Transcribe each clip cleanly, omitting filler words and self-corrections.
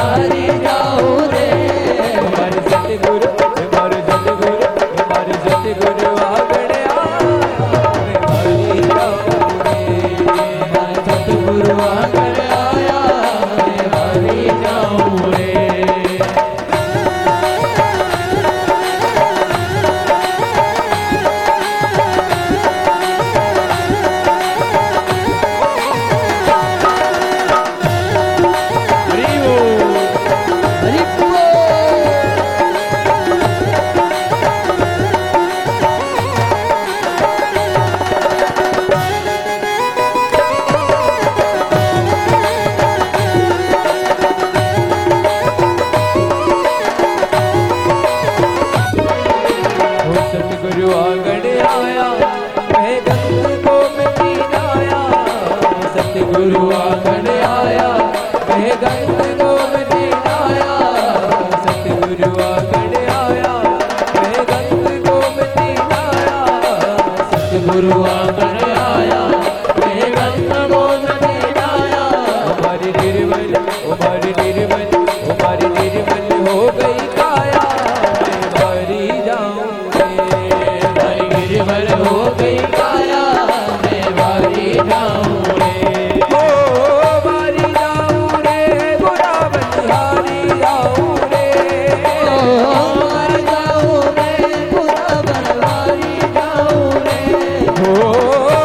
हारी जाऊं रे। हमारे सतगुरु हमारे सतगुरु हमारे सतगुरु आगण आया मैं हारी जाऊं रे। हमारे सतगुरु आगण आया मैं हारी जाऊं रे। सतगुरु आगण आया मैं गंग को मिटी जाया। सतगुरु आगण आया मैं गंग को मिटी जाया। सतगुरु आगण आया मैं गंग को मिटी जाया। सतगुरु आगण आया मैं गंग को मिटी जाया। हमारी निर्मल हमारी निर्मल हमारी निर्मल हो गई काया मैं हारी जाऊं। निर्मल हो गई काया मैं वारी जाऊं रे। ओ वारी जाऊं रे बुरा बलिहारी जाऊं रे। ओ वारी जाऊं रे बुरा बलिहारी जाऊं रे। ओ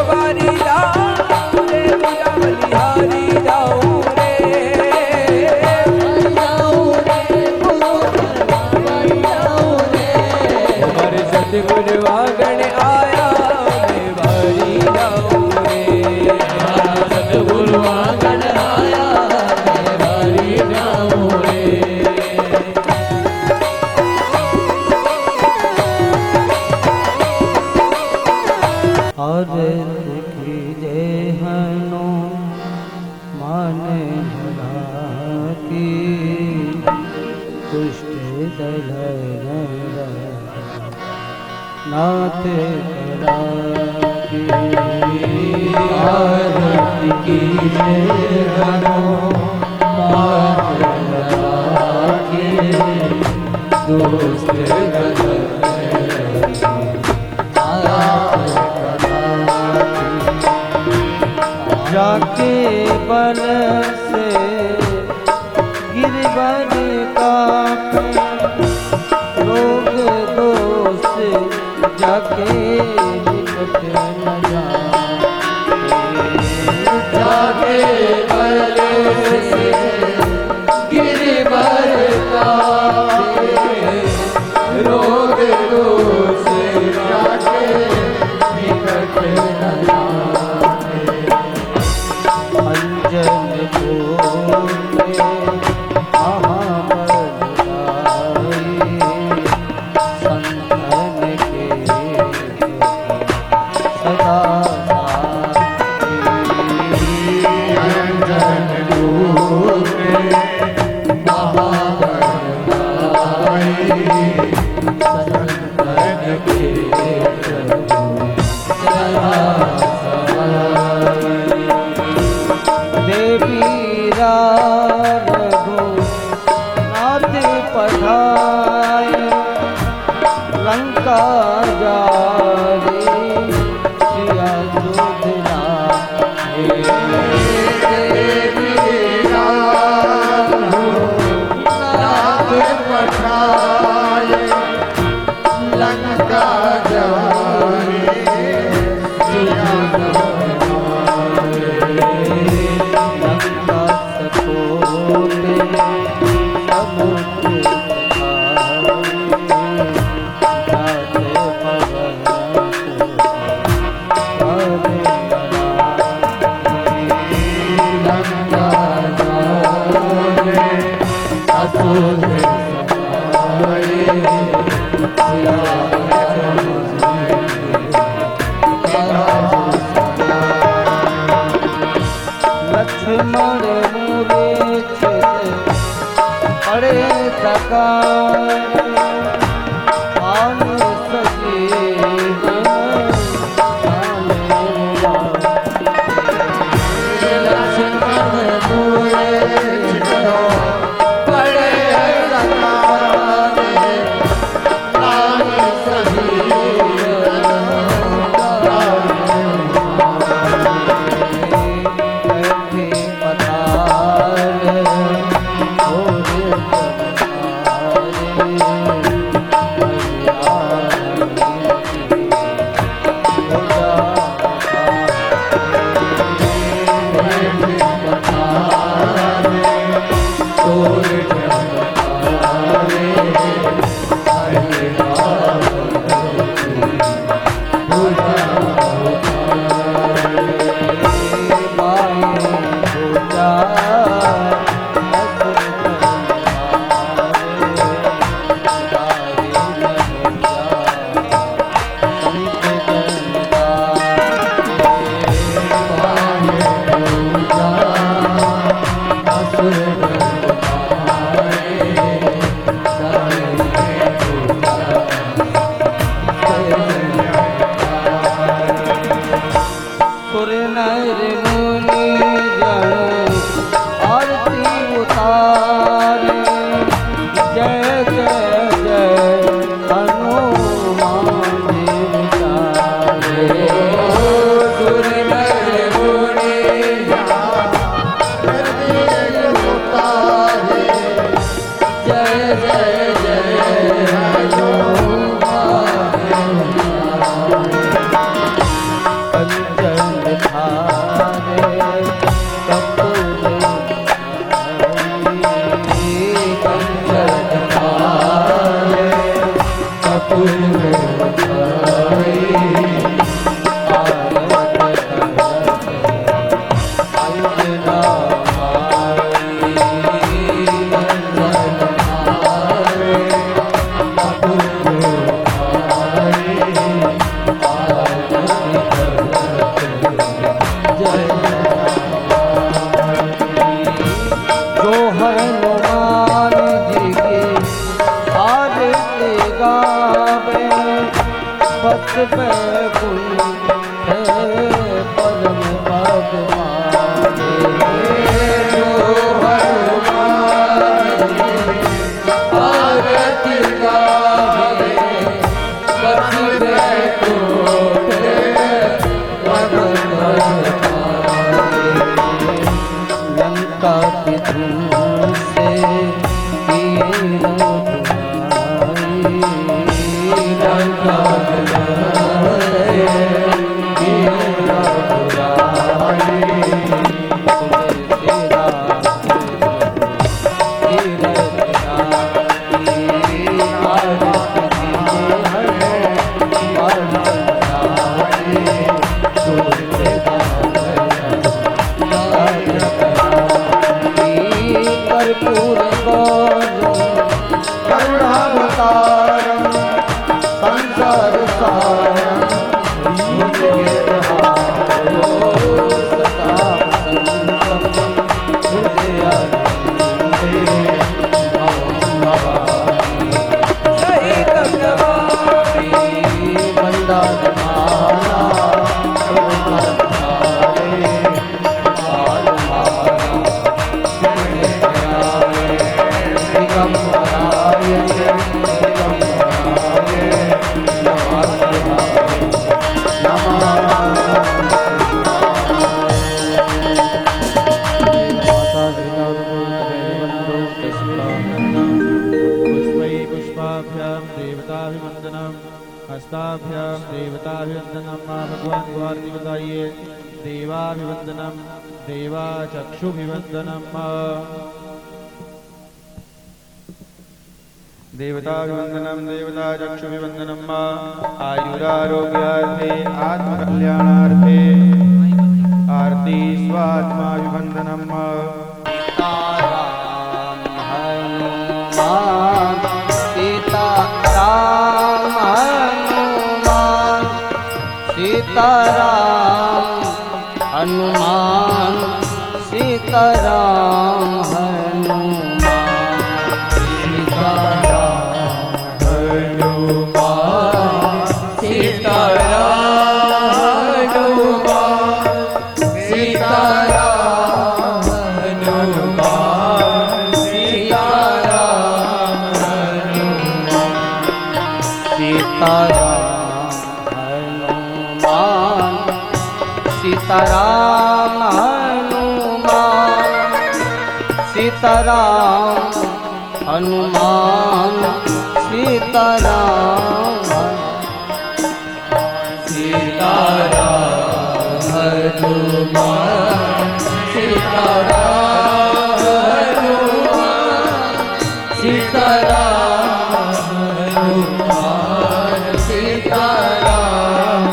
वारी जाऊं रे बुरा बलिहारी जाऊं रे। वारी जाऊं रे बुरा बलिहारी जाऊं रे। हमारे सतगुरु आगण आया मैं वारी जाऊं रे। सतगुरु आगण आया मैं वारी जाऊं रे। की जय हनु मान की दुष्ट दल नाथ करा की आरती की जय हनु मान की दुष्ट दल जाके बल से गिरवर कापे रोग दोष जाके निकट न जाए। जाके बल से गिरवर कापे रोग दोष जाके निकट न जाए। अंजन बोले महाबलदाई संतन के सदा अंजन बोले महाबलदाई संतन के देवी रघु नाथ पठाए लंका जारे सिया जोधना। देवी रघु नाथ पठाए लंका जारे सिया लक्ष्मण मूले अरे सकार आन सजीवन लक्ष्मण मूले हस्ताभ्याम देवताभिवंदनम। माँ भगवान को आरती बताइए। देवाभिवंदनम देवा चक्षुभिवंदनम। देवताभिवंदनम देवता चक्षुभिवंदनम। आयुरारोग्यार्थे आत्मकल्याणार्थे आरती स्वात्माभिवंदनम। सीताराम हनुमान सीताराम हनुमान सीताराम हनुमान सीताराम हनुमान सीताराम हनुमान सीताराम हनुमान सीताराम सीताराम हनुमान सीताराम हनुमान सीताराम सीताराम हनुमान सीताराम हनुमान सीताराम हनुमान सीताराम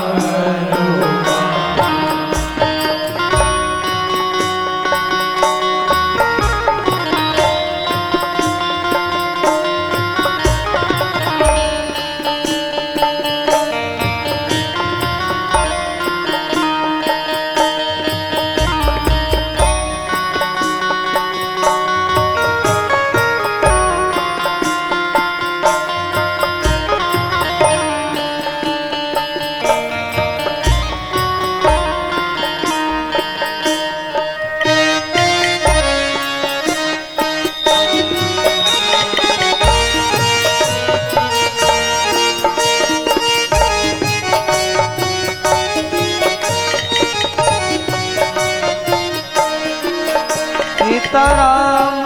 सीताराम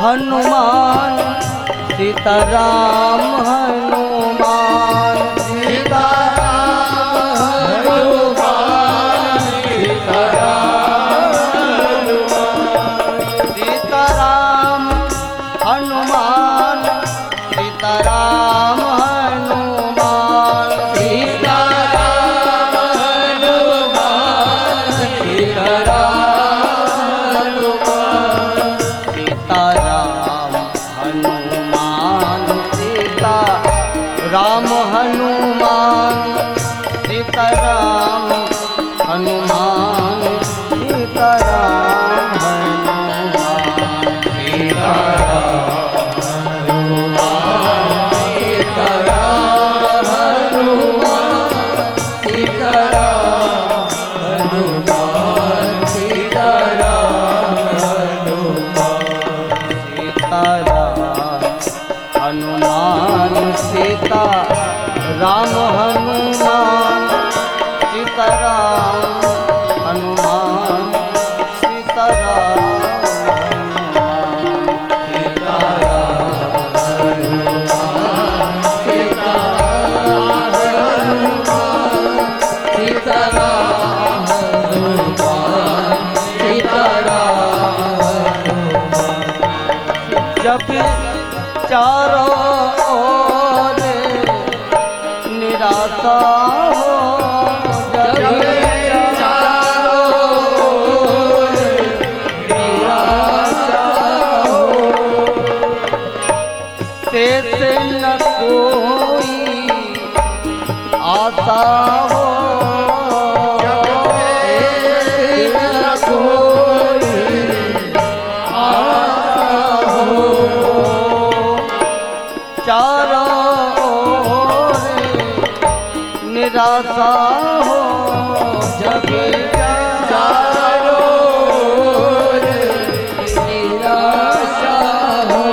हनुमान सीताराम हनुमान सीताराम हनुमान सीताराम हनुमान सीताराम हनुमान सीताराम हनुमान सीताराम राम हनुमान सीताराम हनुमान सीताराम हनुमान सीताराम हनुमान सीताराम हनुमान सीताराम हनुमान सीताराम हनुमान सीता राम हनुमान सीताराम हनुमान सीताराम जब चारों ओर निराशा हो जब चारों ओर निराशा हो शेष न कोई आशा हो निराशा हो जब चारों ओर निराशा हो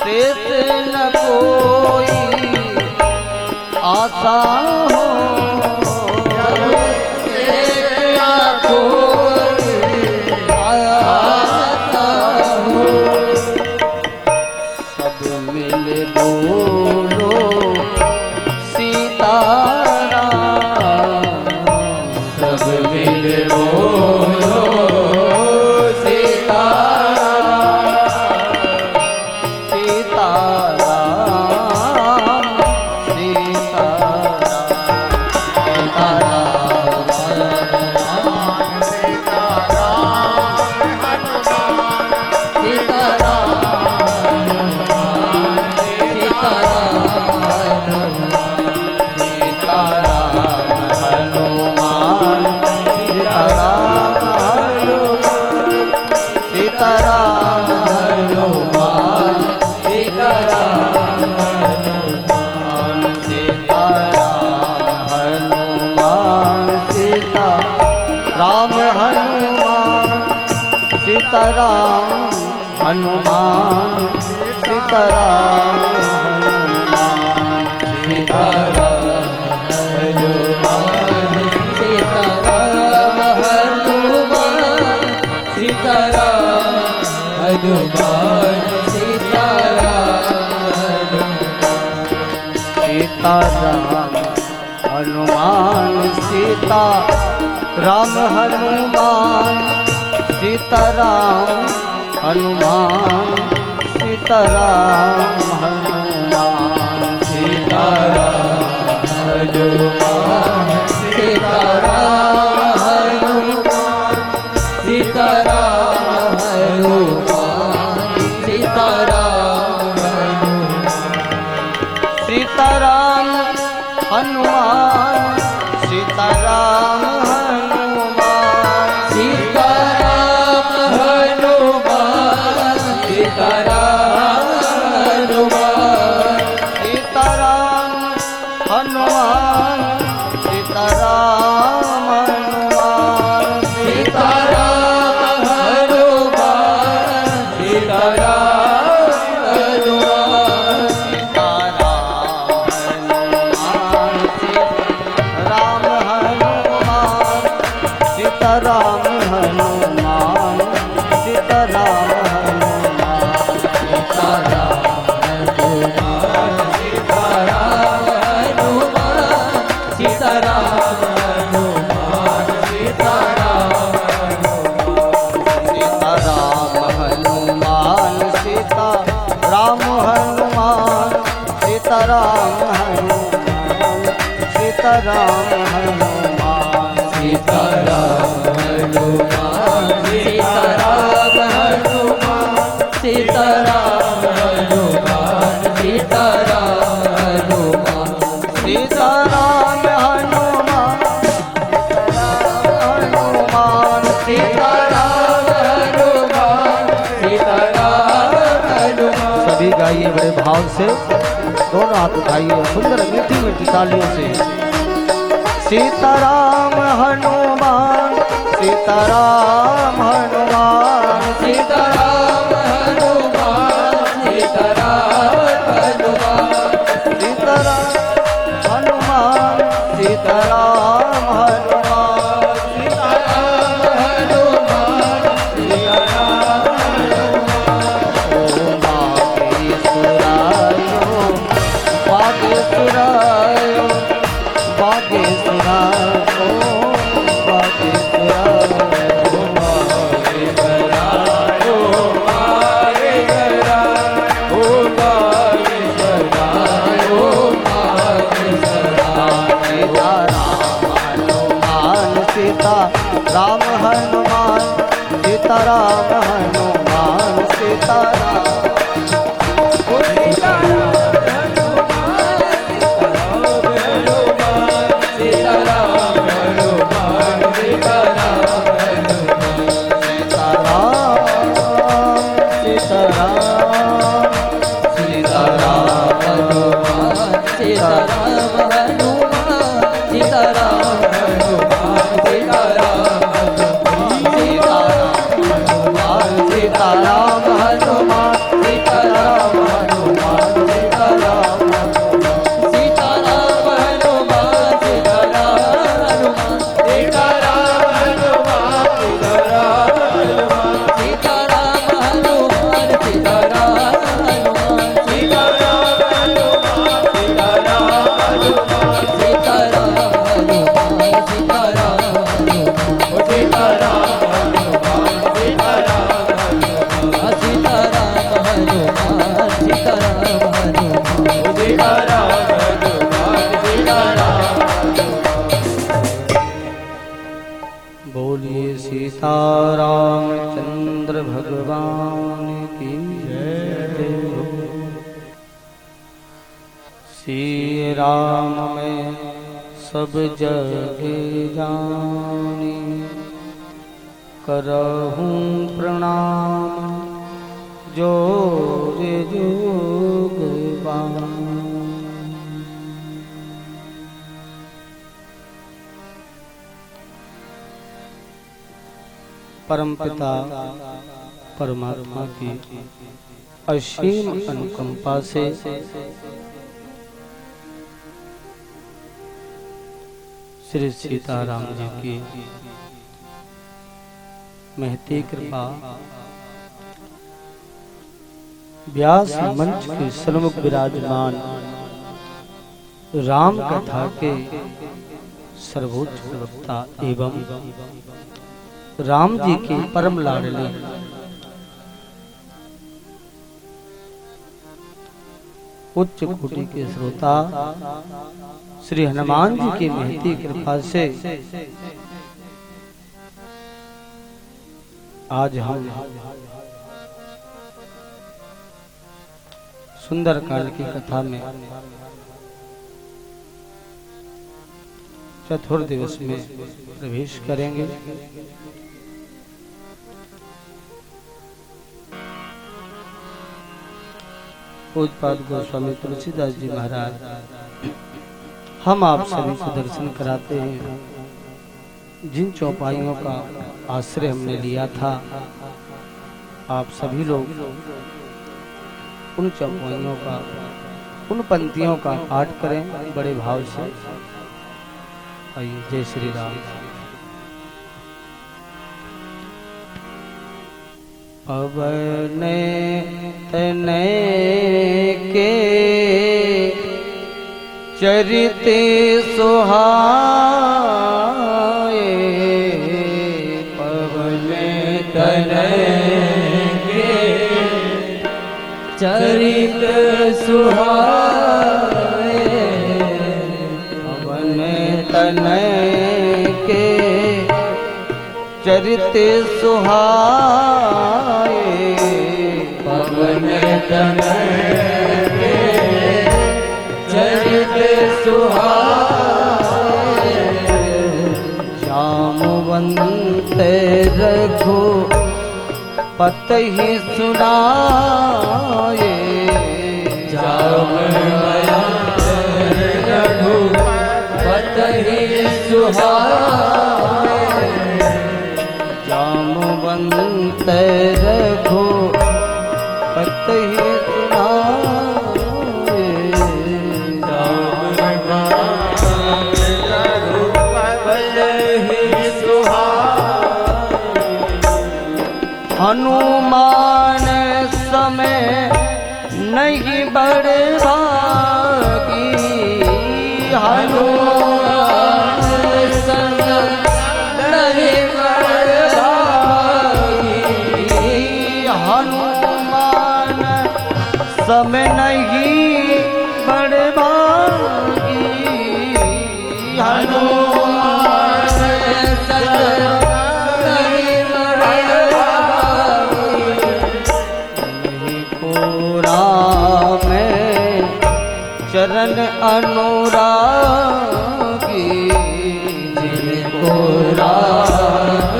शेष न कोई आशा हो जब शेष न कोई आशा हो सब मिले बोलो सब मिल बोलो सीताराम सीताराम सीताराम हनुमान सीताराम हनुमान सीताराम हनुमान सीताराम हनुमान सीताराम हनुमान सीताराम हनुमान सीता राम हनुमान सीताराम हनुमान सीताराम हनुमान सीताराम हनुमान सीताराम हनुमान सीताराम हनुमान सीताराम सीताराम हनुमान सीताराम हनुमान सीताराम हनुमान सीताराम हनुमान सीताराम हनुमान सीताराम हनुमान सीताराम हनुमान सीताराम हनुमान सीताराम हनुमान सीताराम हनुमान सीताराम हनुमान सीताराम हनुमान सीताराम हनुमान सीताराम हनुमान सीताराम हनुमान सीताराम हनुमान सीताराम हनुमान सीताराम हनुमान हनुमान सीताराम हनुमान सीताराम हनुमान। सभी गाइए बड़े भाव से, दोनों हाथ उठाइए सुंदर मीठी मीठी तालियों से। सीताराम हनुमान सीताराम हनुमान सीताराम हनुमान सीताराम हनुमान सीताराम हनुमान सीताराम हनुमान सीताराम हनुमान सीताराम ओम बागेश्वराय बागेश्वराय ओम बागेश्वराय राम हनुमान सीताराम हनुमान सीताराम बोलिए सीतारामचंद्र भगवान की जय। श्री राम में सब जग जानी, करहूं प्रणाम जोर जोगवान। परमपिता परमात्मा की असीम अनुकंपा से श्री सीताराम जी की महती कृपा व्यास मंच के सन्मुख विराजमान राम कथा के सर्वोच्च प्रवक्ता एवं राम जी के परम लाडले उच्च कोटि के श्रोता श्री हनुमान जी की महती कृपा से आज हम सुंदरकांड की कथा में चतुर्थ दिवस में प्रवेश करेंगे। पूज्यपाद गोस्वामी तुलसीदास जी महाराज हम आप सभी को दर्शन कराते हैं। जिन चौपाइयों का आश्रय हमने लिया था, आप सभी लोग उन चौपाइयों का, उन पंक्तियों का पाठ करें बड़े भाव से। आइए, जय श्री राम। अवने तने के चरिते सुहाए, पवने तने के चरित सुहाए, पवने तने के चरित सुहाए, पवन तनय के चरित सुहाए, जामवंत रघु पतहि सुनाए, जामवंत रघु पतहि सुहाए, जामवंत रघु पतहि सुनाए, जामवंत रघु पतहि सुहाए, हनुमान समय नहीं बड़भागी, हनुमान संग नहीं बड़भागी, हनुमान समय नहीं बड़भागी, हनुमान संग नहीं बड़भागी, नहीं पूरा में चरण अनुरागी, जिनको राग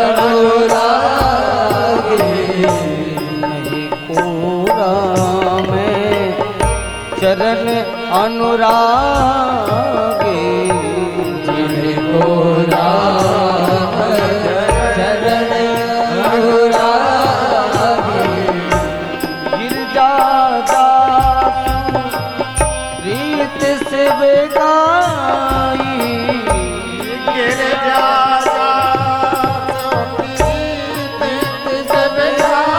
अनुरागी, नहीं पूरा में चरण अनुरागी, जिनको राग चरण अनुरागी, गिरजादासु रीत से बेगाई, गिरजादासु रीत से बेगाई,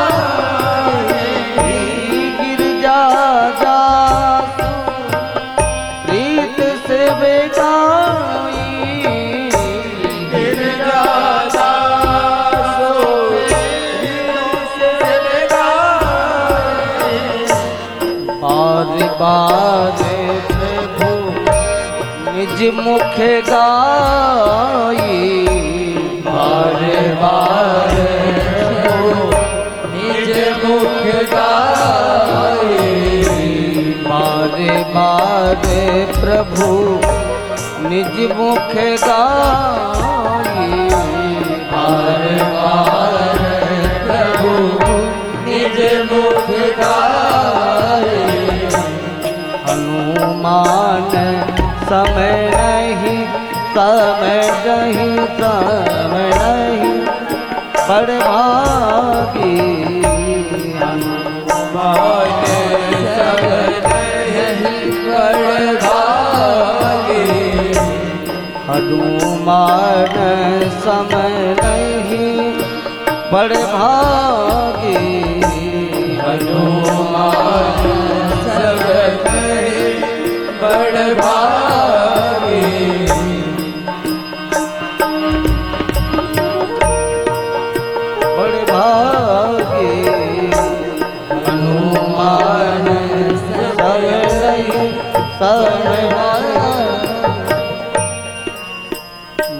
बार बार प्रभु निज मुख गाई, बार बार निज मुख गाई, बार बार प्रभु निज मुख गाई, बार बार प्रभु निज मुख गाई, हनुमान समय नहीं, समय नहीं, समय नहीं बड़भागी, हनुमान नहीं बड़भागी, हनुमान समय नहीं बड़भागी, हनुमान सब नहीं बड़भागी, बड़भागी, हनुमान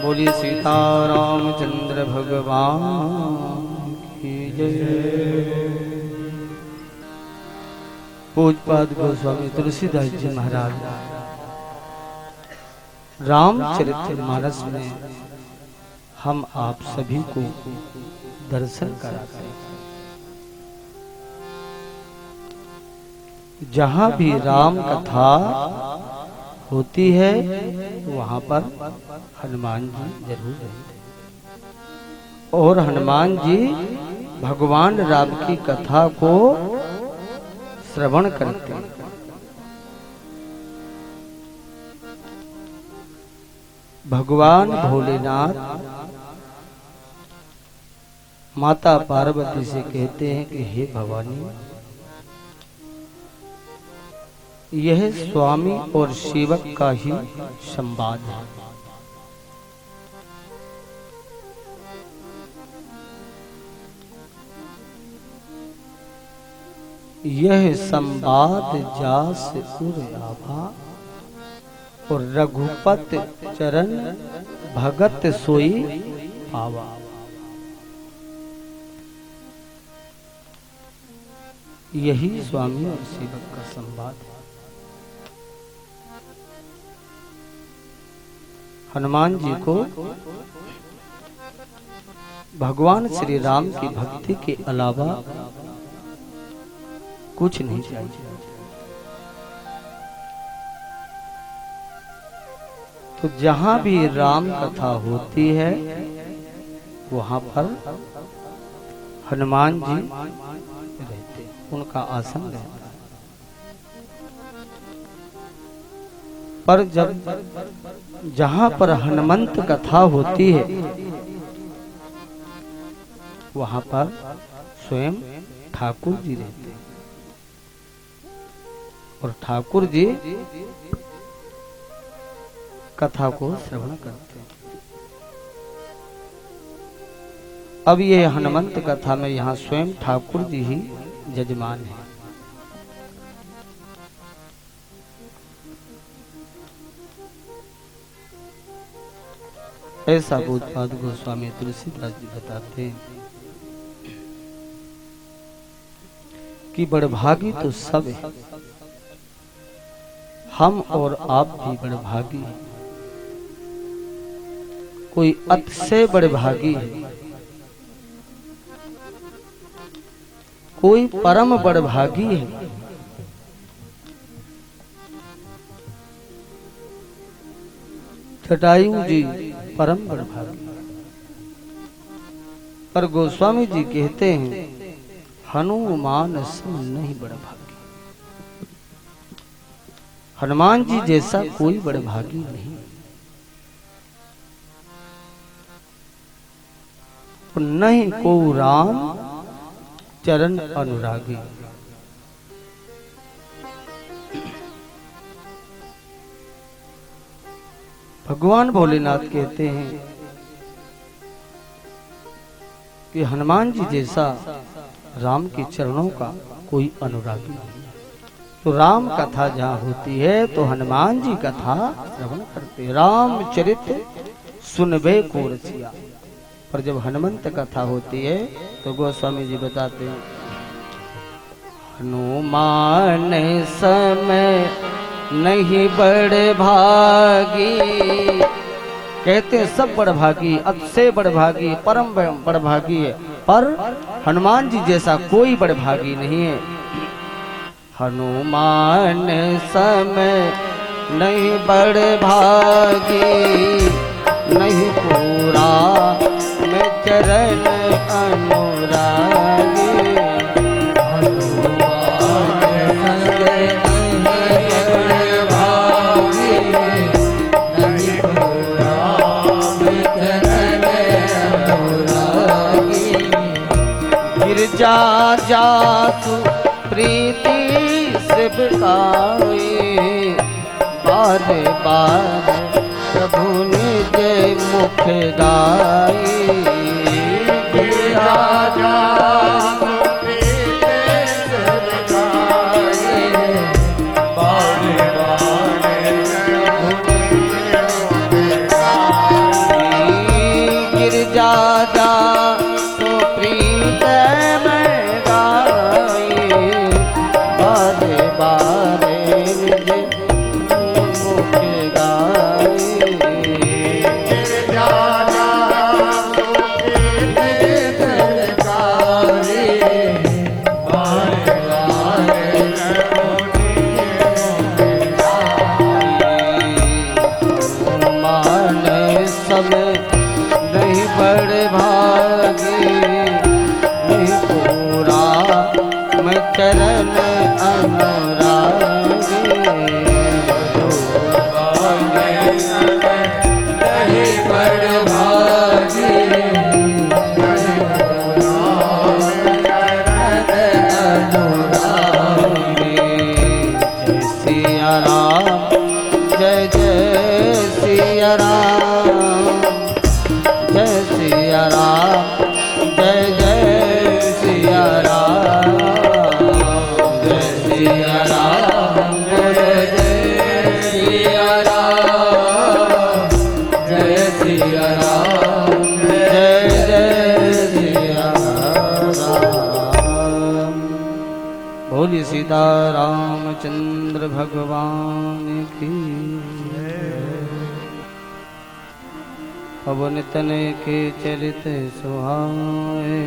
बोलिए सीतारामचंद्र भगवान की जय। पूज्यपाद गोस्वामी तुलसीदास जी महाराज रामचरितमानस में हम आप सभी को दर्शन कराते हैं। जहाँ भी राम कथा होती है वहाँ पर हनुमान जी जरूर रहते हैं और हनुमान जी भगवान राम की कथा को श्रवण करते हैं। भगवान भोलेनाथ माता पार्वती से कहते हैं कि हे भवानी, यह स्वामी और सेवक का ही संवाद है। यह संवाद जास उर आभा और रघुपत चरण भगत सोई पावा। यही स्वामी और सेवक का संवाद है। हनुमान जी को भगवान श्री राम की भक्ति के अलावा कुछ नहीं चाहिए। तो जहां भी राम कथा होती है वहां पर हनुमान जी रहते हैं, उनका आसन रहता है। पर जब जहां पर हनुमंत कथा होती है वहां पर स्वयं ठाकुर जी रहते हैं और ठाकुर जी कथा को श्रवण करते हैं। अब ये हनुमंत कथा में यहाँ स्वयं ठाकुर जी ही जजमान है। ऐसा पूज्यपाद गोस्वामी तुलसीदास जी बताते हैं कि बड़भागी तो सब है, हम और आप भी बड़भागी हैं। कोई अत से बड़भागी है, कोई परम बड़भागी है। जटायु जी परम बड़भागी, पर गोस्वामी जी कहते हैं हनुमान सम नहीं बड़भागी। हनुमान जी जैसा कोई बड़भागी नहीं। नहीं को राम चरण अनुरागी। भगवान भोलेनाथ कहते हैं कि हनुमान जी जैसा राम के चरणों का कोई अनुरागी नहीं। तो राम कथा जहाँ होती है तो हनुमान जी कथा श्रवण करते। रामचरित सुनबे को रसिया। पर जब हनुमंत कथा होती है तो गोस्वामी जी बताते हैं हनुमान समय नहीं बड़े भागी। कहते हैं सब बड़भागी, अतिशय बड़भागी, परम बड़भागी है, पर हनुमान जी जैसा कोई बड़भागी नहीं है। हनुमान समय नहीं बड़े भागी, नहीं पूरा में चरण अनुरागी। गिरजा जासु प्रीति से बिकाए, बार बार प्रभु निज मुख गाए। गिरजा जासु प्रीति से बिकाए, बार बार राम चरण अनुरागे नहीं पर भागी अनुरागे जय सिया राम जय जय सिया राम जय सिया राम जय जय सिया राम जय सिया राम जय जय सिया राम जय सिया राम जय जय सिया राम। बोलिए सीता रामचंद्र भगवान की पवन तनय के चरित सुहाए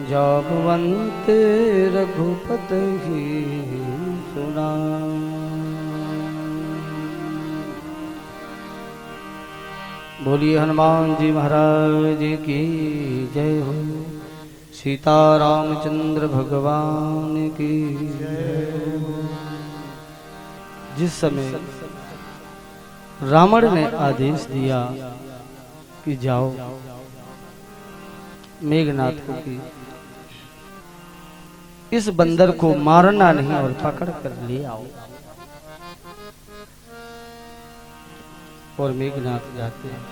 जाबवंत रघुपत ही सुना। बोलिए हनुमान जी महाराज की जय हो। सीता रामचंद्र भगवान की जय हो। जिस समय रावण ने आदेश दिया कि जाओ मेघनाथ को की इस बंदर को मारना नहीं और पकड़ कर ले आओ, और मेघनाथ जाते हैं।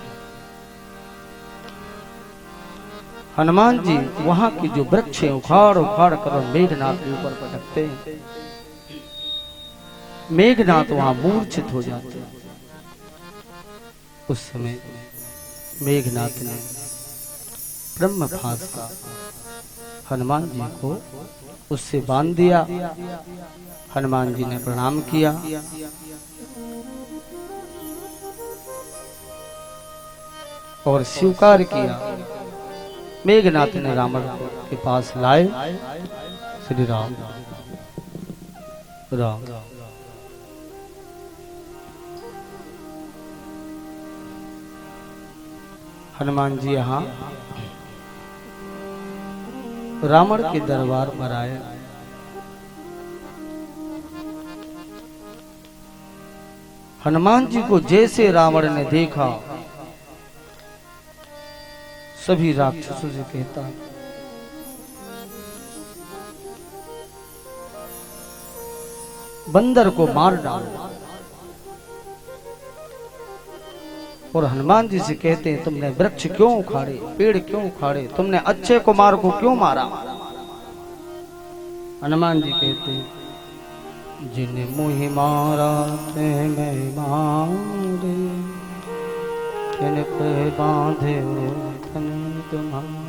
हनुमान जी वहां की जो वृक्ष उखाड़ उखाड़ कर मेघनाथ के ऊपर पटकते हैं। मेघनाथ वहां मूर्छित हो जाते हैं। उस समय मेघनाथ ने ब्रह्म फांस का हनुमान जी को उससे बांध दिया। हनुमान जी ने प्रणाम किया और स्वीकार किया। मेघनाथ ने रावण के पास लाए। श्री राम राम हनुमान जी यहाँ रावण के दरबार पर आए। हनुमान जी को जैसे रावण ने देखा सभी राक्षसों से कहता, बंदर को मार डालो। और हनुमान जी से कहते हैं, तुमने वृक्ष क्यों उखाड़े, पेड़ क्यों उखाड़े, तुमने अच्छे कुमार को क्यों मारा। हनुमान जी कहते हैं, जिन्हें मुहि मारा ते मैं मारे, जिनके बांधे तन तुम्हारे।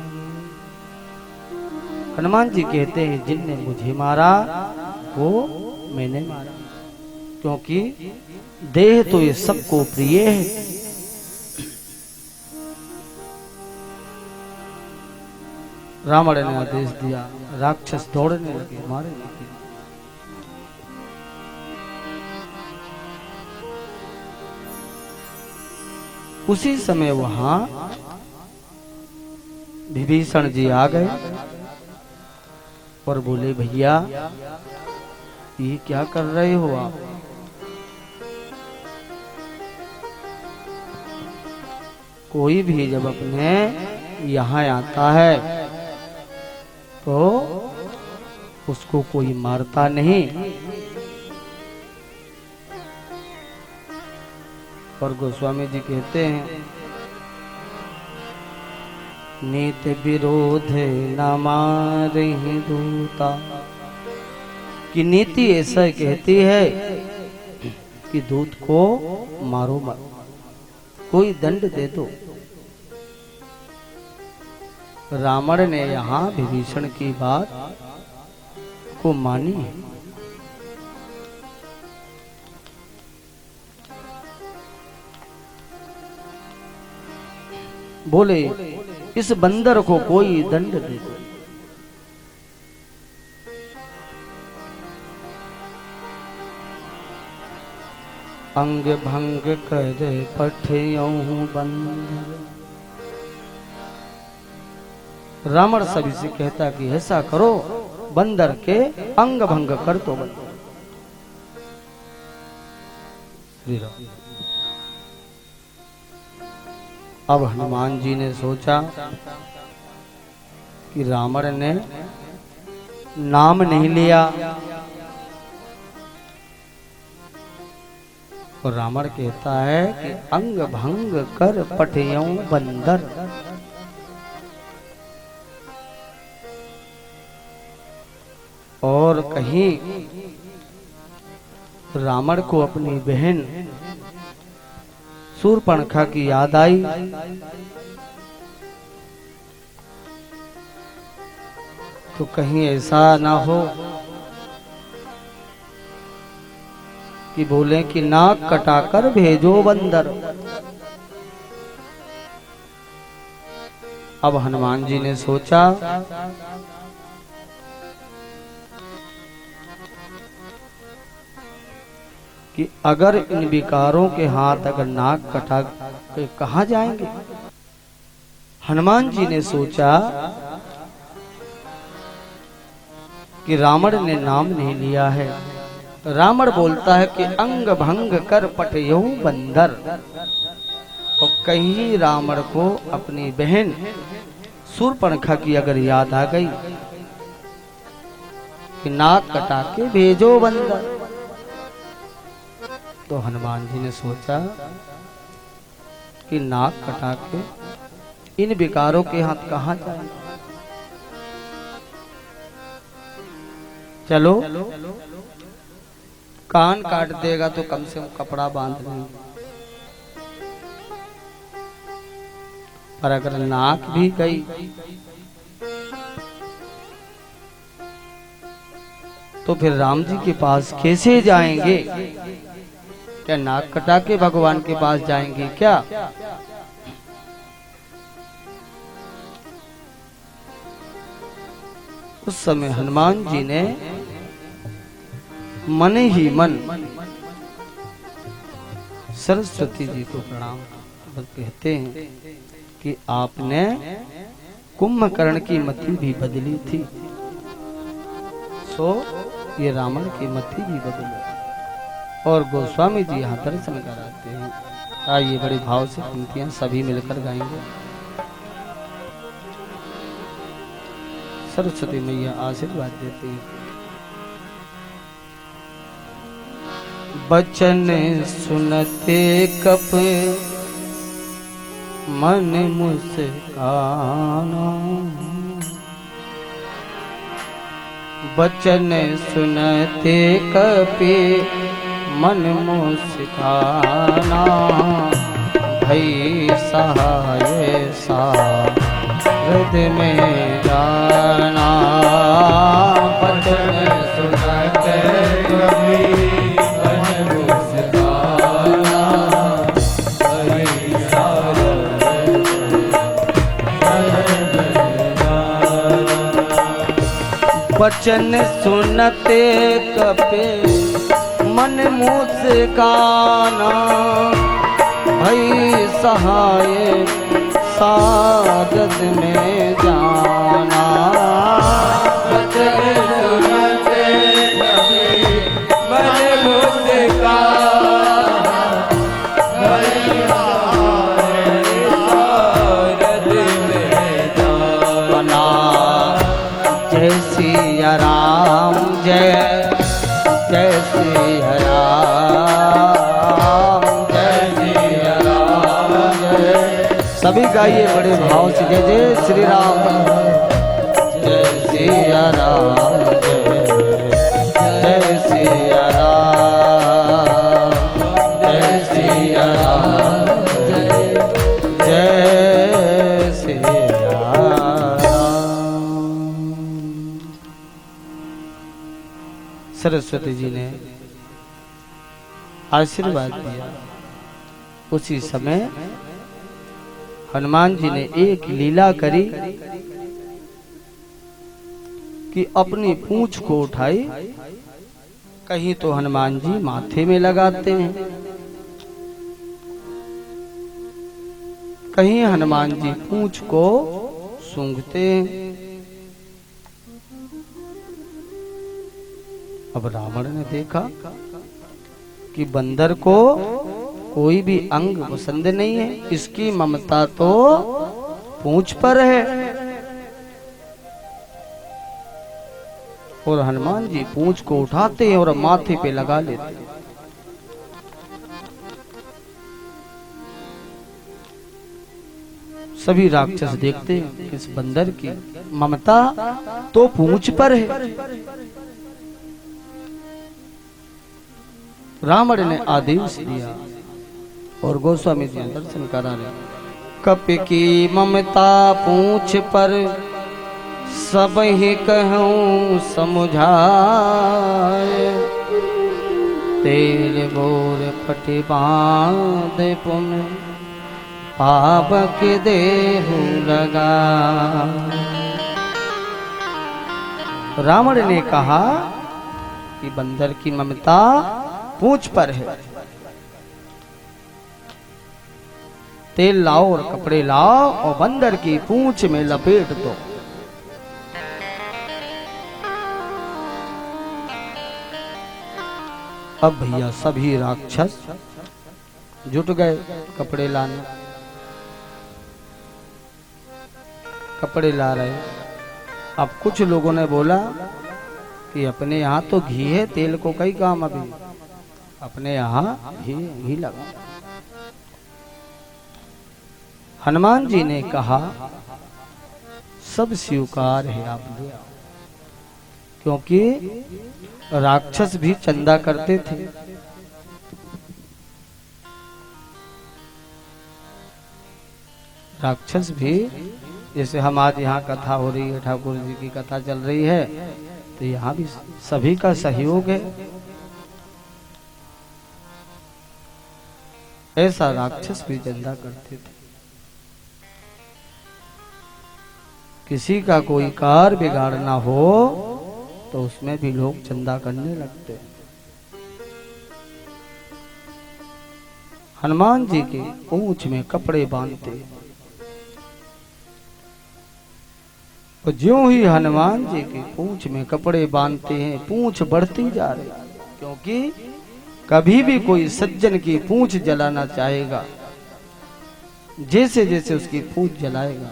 हनुमान जी कहते हैं, जिनने मुझे मारा वो मैंने मारा, क्योंकि देह तो ये सबको प्रिय है। रावण ने आदेश दिया, राक्षस दौड़ने लगे मारे लगे। उसी समय वहां विभीषण जी आ गए और बोले, भैया ये क्या कर रहे हो आप। कोई भी जब अपने यहाँ आता है तो उसको कोई मारता नहीं। और गोस्वामी जी कहते हैं, नीति विरोध न मारहि दूता, कि नीति ऐसा कहती है कि दूत को मारो मत, कोई दंड दे दो। रावण ने यहाँ विभीषण की बात को मानी है। बोले, इस बंदर को कोई दंड दे दो। अंग भंग कर पठयऊं बंदर, रावण सभी से कहता कि ऐसा करो, बंदर के अंग भंग कर तो बंदर। श्री राम। अब हनुमान जी ने सोचा कि रावण ने नाम नहीं लिया, और रावण कहता है कि अंग भंग कर पठयौ बंदर। और कहीं रावण को अपनी बहन शूर्पणखा की याद आई, तो कहीं ऐसा ना हो कि बोले कि नाक कटाकर भेजो बंदर। अब हनुमान जी ने सोचा कि अगर इन विकारों के हाथ अगर नाक कटा के कहाँ जाएंगे। हनुमान जी ने सोचा कि रावण ने नाम नहीं लिया है। रावण बोलता है कि अंग भंग कर पठयौ बंदर, और कहीं रावण को अपनी बहन शूर्पणखा की अगर याद आ गई कि नाक कटा के भेजो बंदर, तो हनुमान जी ने सोचा कि नाक कटा के इन विकारों के हाथ कहाँ जाएंगे। चलो कान काट देगा तो कम से कम कपड़ा बांध लेंगे, पर अगर नाक भी गई तो फिर राम जी के पास कैसे जाएंगे। क्या नाक कटा के भगवान के पास जाएंगे क्या। उस समय हनुमान जी ने मन ही मन सरस्वती जी को प्रणाम कहते हैं कि आपने कुंभकर्ण की मति भी बदली थी, सो ये रावण की मति भी बदली। और गोस्वामी जी यहाँ दर्शन कराते हैं। आइए बड़े भाव से पंक्तियां सभी मिलकर गाएंगे। सरस्वती मैया आशीर्वाद देती हैं। बचन सुनते कप मन मुस्काना, बचन सुनते कपि मन मुस्काना, भई सहाय सा हृदय में जाना। बचन सुनते कपि मन मुस्काना, भई बचन सुनते कपि मन मुस्काना, भई सहाय सागत में जाना। बचन सुनते कपि मन मुस्काना, भई सहाय सागत में जाना। जय सिया राम जय जय सिया राम, जय सिया राम जय। सभी गाइए बड़े भाव से जय जय श्री राम, जय सिया राम जय सिया राम, जय सिया राम जय सिया राम। सरस्वती जी ने आशीर्वाद दिया। उसी समय हनुमान जी ने एक लीला करी कि अपनी पूंछ को उठाई। कहीं तो हनुमान जी माथे में लगाते हैं, कहीं हनुमान जी पूंछ को सूंघते। अब रावण ने देखा कि बंदर को कोई भी अंग पसंद नहीं है, इसकी ममता तो पूंछ पर है। और हनुमान जी पूंछ को उठाते हैं और माथे पे लगा लेते हैं। सभी राक्षस देखते हैं इस बंदर की ममता तो पूंछ पर है। रावण ने आदेश दिया और गोस्वामी जी दर्शन करा रहे। कप की ममता पूंछ पर सब ही कहूँ समझाए, तेल बोर फटे बांध पुन पावक देहु लगा। रावण ने कहा कि बंदर की ममता पूंछ पर है, तेल लाओ और कपड़े लाओ और बंदर की पूंछ में लपेट दो। अब भैया सभी राक्षस जुट गए कपड़े लाने। कपड़े ला रहे। अब कुछ लोगों ने बोला कि अपने यहाँ तो घी है, तेल को कई काम, अभी अपने यहाँ घी लगा। हनुमान जी ने कहा सब स्वीकार है, आप ले आओ। क्योंकि राक्षस भी चंदा करते थे। राक्षस भी, जैसे हम आज यहाँ कथा हो रही है, ठाकुर जी की कथा चल रही है, तो यहाँ भी सभी का सहयोग है। ऐसा राक्षस भी चंदा करते थे। किसी का कोई कार बिगाड़ना हो तो उसमें भी लोग चंदा करने लगते। हनुमान जी के पूंछ में कपड़े बांधते। तो ज्यों ही हनुमान जी की पूंछ में कपड़े बांधते हैं, पूंछ बढ़ती जा रही। क्योंकि कभी भी कोई सज्जन की पूंछ जलाना चाहेगा, जैसे जैसे उसकी पूंछ जलाएगा,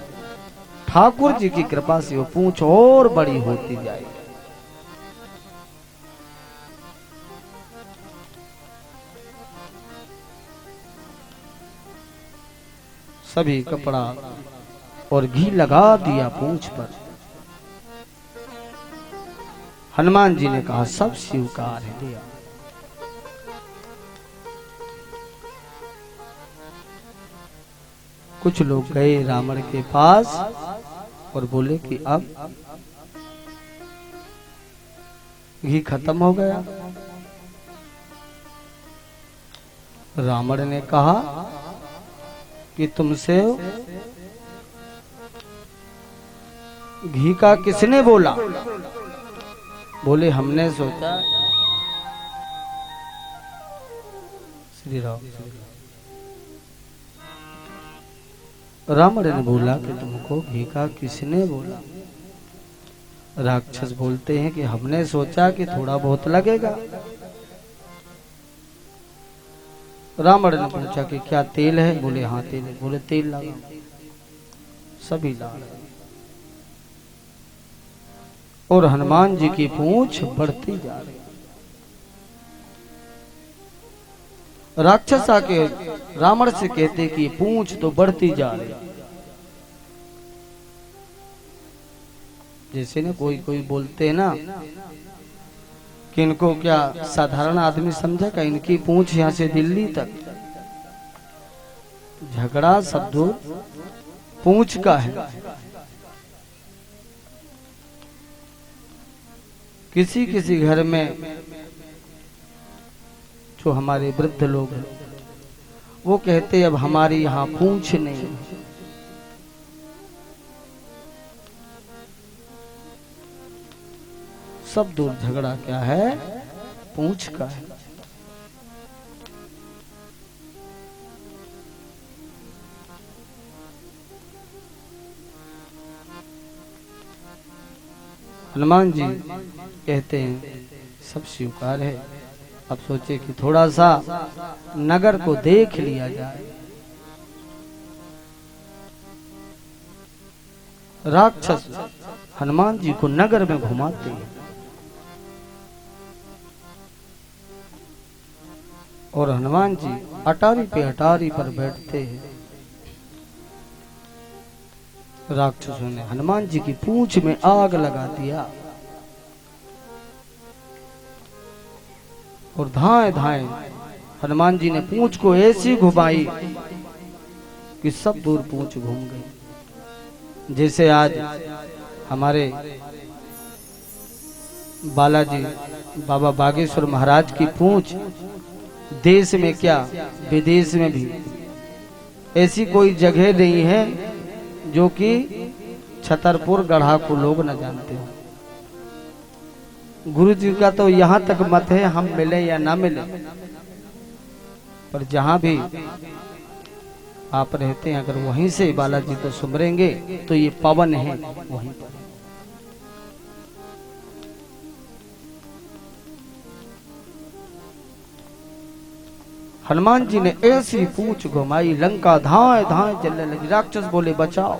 ठाकुर जी की कृपा से वो पूंछ और बड़ी होती जाएगी। सभी कपड़ा और घी लगा दिया पूंछ पर। हनुमान जी ने कहा सब स्वीकार है, दिया। कुछ लोग गए रावण के पास और बोले कि अब घी खत्म हो गया। रावण ने कहा कि तुमसे घी का किसने बोला? बोले हमने सोचा। श्री राम। रावण ने बोला कि तुमको घी का किसने बोला? राक्षस बोलते हैं कि हमने सोचा कि थोड़ा बहुत लगेगा। रावण ने पूछा कि क्या तेल है? बोले हाँ तेल है। बोले तेल लाओ। सभी ला रहे। और हनुमान जी की पूंछ बढ़ती जा रही। राक्षस आके रावण से कहते कि पूंछ तो बढ़ती जा रही। जैसे ना कोई कोई बोलते हैं ना कि इनको क्या साधारण आदमी समझेगा, इनकी पूंछ यहाँ से दिल्ली तक। झगड़ा शब्दों पूंछ का है। किसी किसी घर में जो हमारे वृद्ध लोग हैं वो कहते अब हमारी यहाँ पूंछ नहीं है। सब दूर झगड़ा क्या है? पूंछ का है। हनुमान जी कहते हैं सब स्वीकार है, अब सोचे कि थोड़ा सा नगर को देख लिया जाए। राक्षस हनुमान जी को नगर में घुमाते हैं और हनुमान जी अटारी पे अटारी पर बैठते हैं। राक्षसों ने हनुमान जी की पूंछ में आग लगा दिया और धाए धाए हनुमान जी ने पूंछ को ऐसी घुमाई कि सब दूर पूंछ घूम गई। जैसे आज हमारे बालाजी बाबा बागेश्वर महाराज की पूंछ देश में क्या विदेश में भी ऐसी कोई जगह नहीं है जो कि छतरपुर गढ़ा को लोग न जानते हो। गुरु जी का तो यहाँ तक मत है, हम मिले या ना मिले, पर जहाँ भी आप रहते हैं अगर वहीं से बालाजी को सुमरेंगे तो ये पवन है वहीं पर। हनुमान जी ने ऐसी पूंछ घुमाई, लंका धाए धाए जलने लगी। राक्षस बोले बचाओ।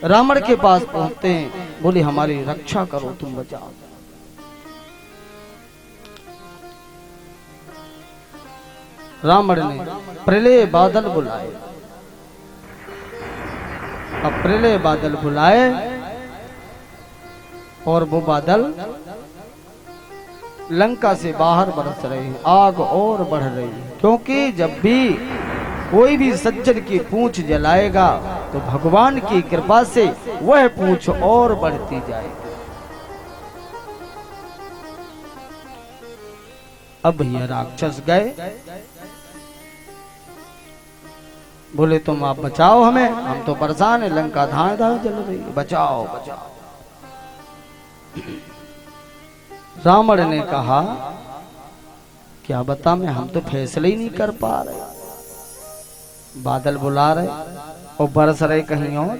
रावण के पास पहुंचते हैं, बोले हमारी रक्षा करो, तुम बचाओ। रावण ने प्रलय बादल बुलाए। अब प्रलय बादल बुलाए और वो बादल लंका से बाहर बरस रहे हैं, आग और बढ़ रही है। क्योंकि जब भी कोई भी सज्जन की पूंछ जलाएगा तो भगवान की कृपा से वह पूंछ और बढ़ती जाएगी। अब भैया राक्षस गए, बोले तुम आप बचाओ हमें, हम तो परेशान है, लंका धाए धाए जल रही है, बचाओ बचाओ। रावण ने कहा क्या बता मैं, हम तो फैसले ही नहीं कर पा रहे। बादल बुला रहे और बरस रहे कहीं और।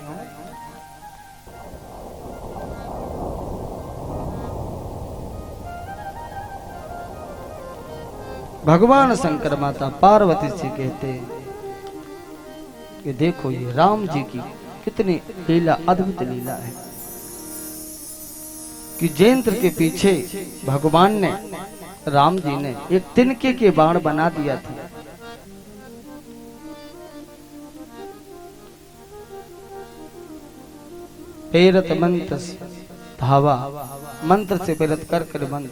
भगवान शंकर माता पार्वती से कहते हैं कि देखो ये राम जी की कितनी लीला, अद्भुत लीला है कि जयंत्र के पीछे भगवान ने, राम जी ने एक तिनके के बाण बना दिया था। प्रेरत मंत्र धावा, मंत्र से प्रेरित कर कर बंद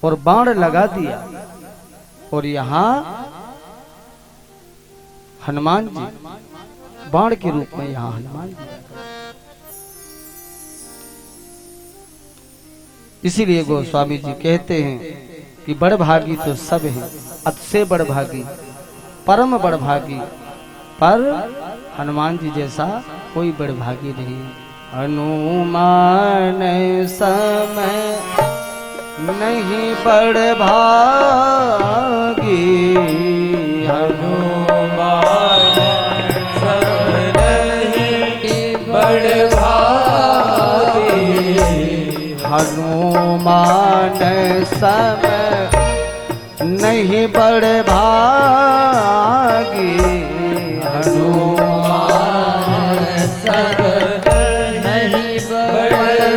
और बाण लगा दिया। और यहाँ हनुमान जी बाण के रूप में, यहाँ हनुमान जी। इसीलिए गोस्वामी जी कहते हैं कि बड़भागी तो सब है, अतिशय बड़भागी, परम बड़भागी, पर हनुमान जी जैसा कोई बड़भागी नहीं। हनुमान समय नहीं बड़भागी, हनुमान समय नहीं बड़भागी, हनुमान समय नहीं बड़भागी, हनुमान समय नहीं बड़भागी,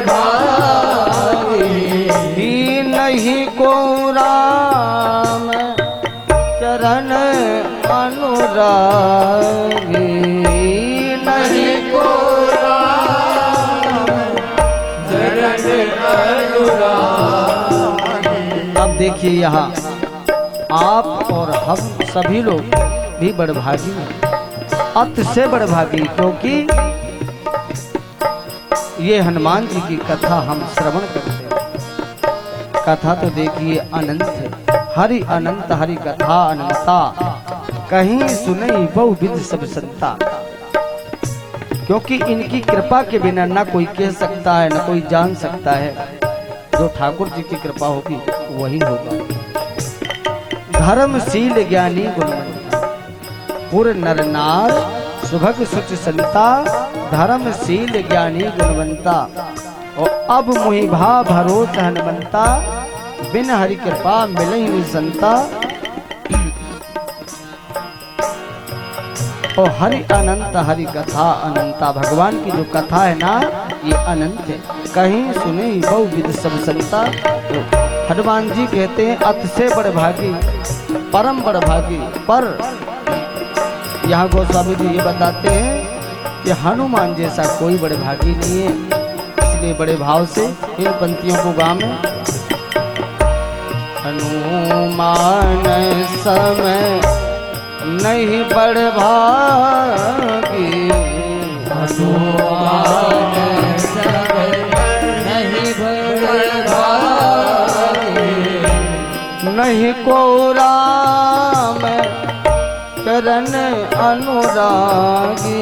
नहीं को राम चरण अनुरागी, नहीं को राम चरण अनुरागी। अब देखिए यहाँ आप और हम सभी लोग भी बड़भागी हैं, अतिशय बड़भागी, क्योंकि ये हनुमान जी की कथा हम श्रवण करते हैं। कथा तो देखिए अनंत है, हरि अनंत हरि कथा अनंता, कहीं सुने बहुविध सब संता। क्योंकि इनकी कृपा के बिना ना कोई कह सकता है ना कोई जान सकता है। जो ठाकुर जी की कृपा होगी वही होगा। धर्मशील ज्ञानी गुणवंता, पुर नर नार सुभग सुच संता, धर्मशील ज्ञानी गुणवंता। और अब मुहि भा भरोस हनुमंता, बिन हरि कृपा मिलहि निसंता। और हरि अनंत, हरि कथा अनंता। भगवान की जो कथा है ना ये अनंत है, कहीं सुने बहु विद सब संता। तो हनुमान जी कहते हैं अत से बड़ भागी, परम बड़ भागी। पर यहाँ गोस्वामी जी ये बताते हैं कि हनुमान जैसा कोई बड़े भागी नहीं है। इसलिए बड़े भाव से इन पंक्तियों को गा में। हनुमान समय नहीं बड़ भागी, हनुमान समय नहीं बड़ भागी। नहीं को राम चरण अनुरागी।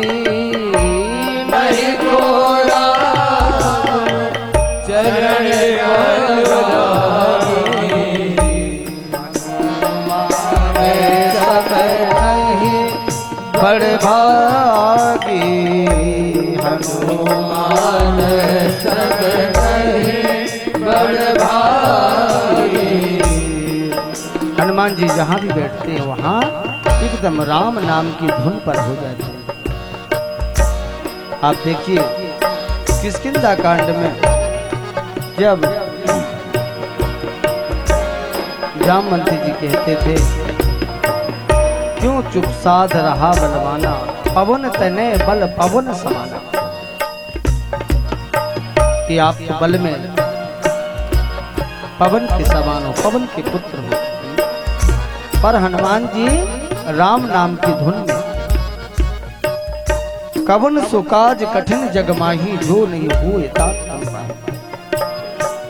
नहीं को राम चरण अनुरागी। बड़ भागी हनुमान सब नहीं बड़ भागी। हनुमान जी जहाँ भी बैठते हैं वहाँ एकदम राम नाम की धुन पर हो जाते हैं। आप देखिए किष्किंधा कांड में जब जामवंती जी कहते थे क्यों चुप साध रहा बलवाना, पवन तने बल पवन समाना। कि आप तो बल में पवन के समान हो, पवन के पुत्र हो। पर हनुमान जी राम नाम की धुन में कवन सुकाज कठिन जगमाही, जो नहीं हुए तात।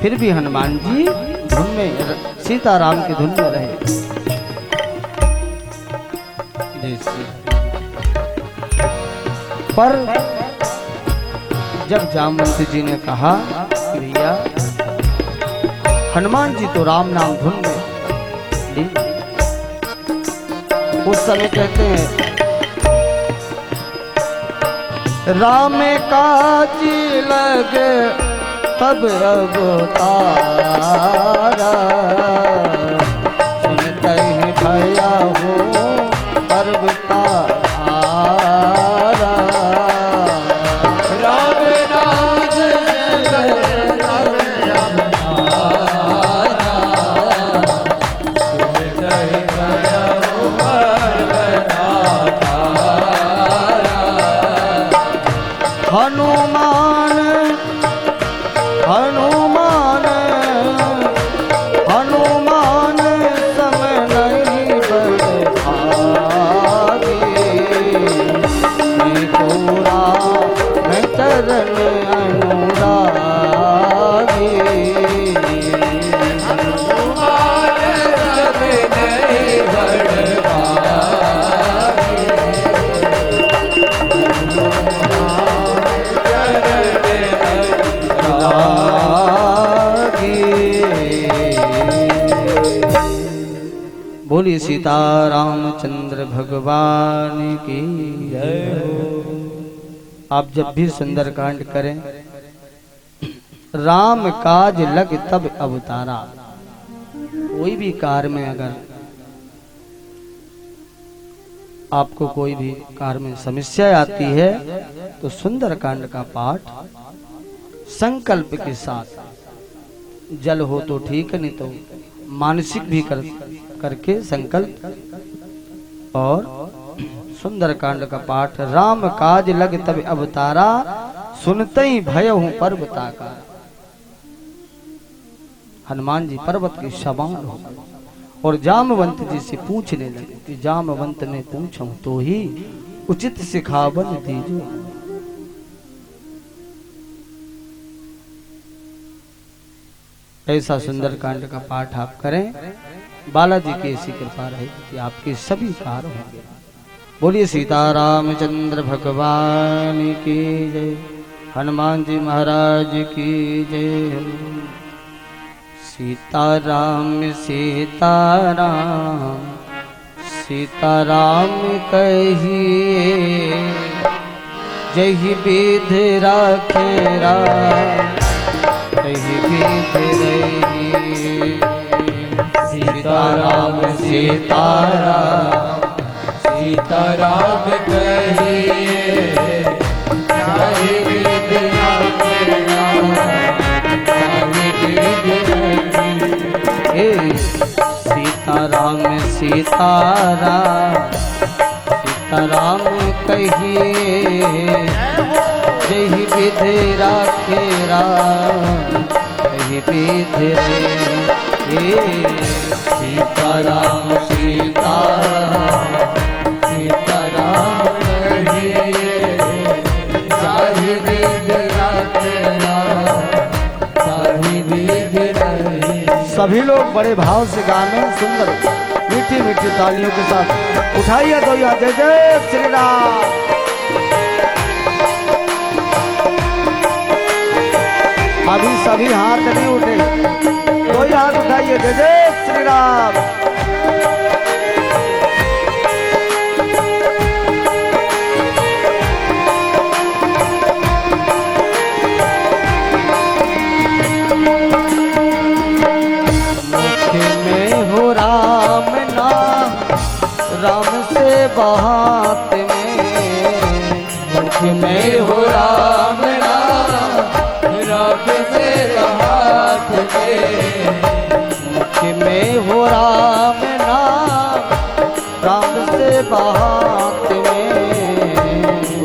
फिर भी हनुमान जी धुन में, सीताराम की धुन में रहे। पर जब जामवंती जी ने कहा कि भैया हनुमान जी तो राम नाम धुन में, उस समय कहते हैं राम काजी लगे तब अवतारा, सुनते ही भया हो हनुमान हनुमान हनुमान समय नहीं बड़ भागी। को राम चरण अनुरागी। हनुमान समय नहीं बड़ भागी। बोलिए सीतारामचंद्र भगवान की जय हो। आप जब भी सुंदरकांड करें, राम काज लग तब अवतारा। कोई भी कार्य में अगर आपको कोई भी कार्य में समस्या आती है तो सुंदरकांड का पाठ संकल्प के साथ, जल हो तो ठीक, नहीं तो मानसिक भी करके संकल्प और सुंदरकांड का पाठ। राम काज लग तब अवतारा, सुनते ही भय हूं पर्वत आकार। हनुमान जी पर्वत के समान हो और जामवंत जी से पूछने लगे कि जामवंत ने पूछूं तो ही उचित सिखावन दीजो। ऐसा सुंदरकांड का पाठ आप करें, बालाजी की ऐसी कृपा रहेगी कि आपके सभी कार्य होंगे। बोलिए सीतारामचंद्र भगवान की जय, हनुमान जी महाराज की जय। सीताराम सीताराम सीताराम कहिए, जय विधि राखे राम सीताराम सीताराम कहिए चाहे विद्या करना चाहे विद्या हे सीताराम सीताराम सीताराम कहिए जही विधि राखे राम कही विधि रे सीताराम सीताराम सीताराम कहिए चाहे विद्या करना चाहे विद्या सभी लोग बड़े भाव से गाने सुंदर मीठी मीठी तालियों के साथ उठाइए तो यह जय जय श्री राम। अभी सभी हाथ नहीं उठे, कोई हाथ उठाइए जय जय श्री राम। राम से बात में मुख में हो राम नाम राम से बात में मुख में हो राम नाम राम से बात में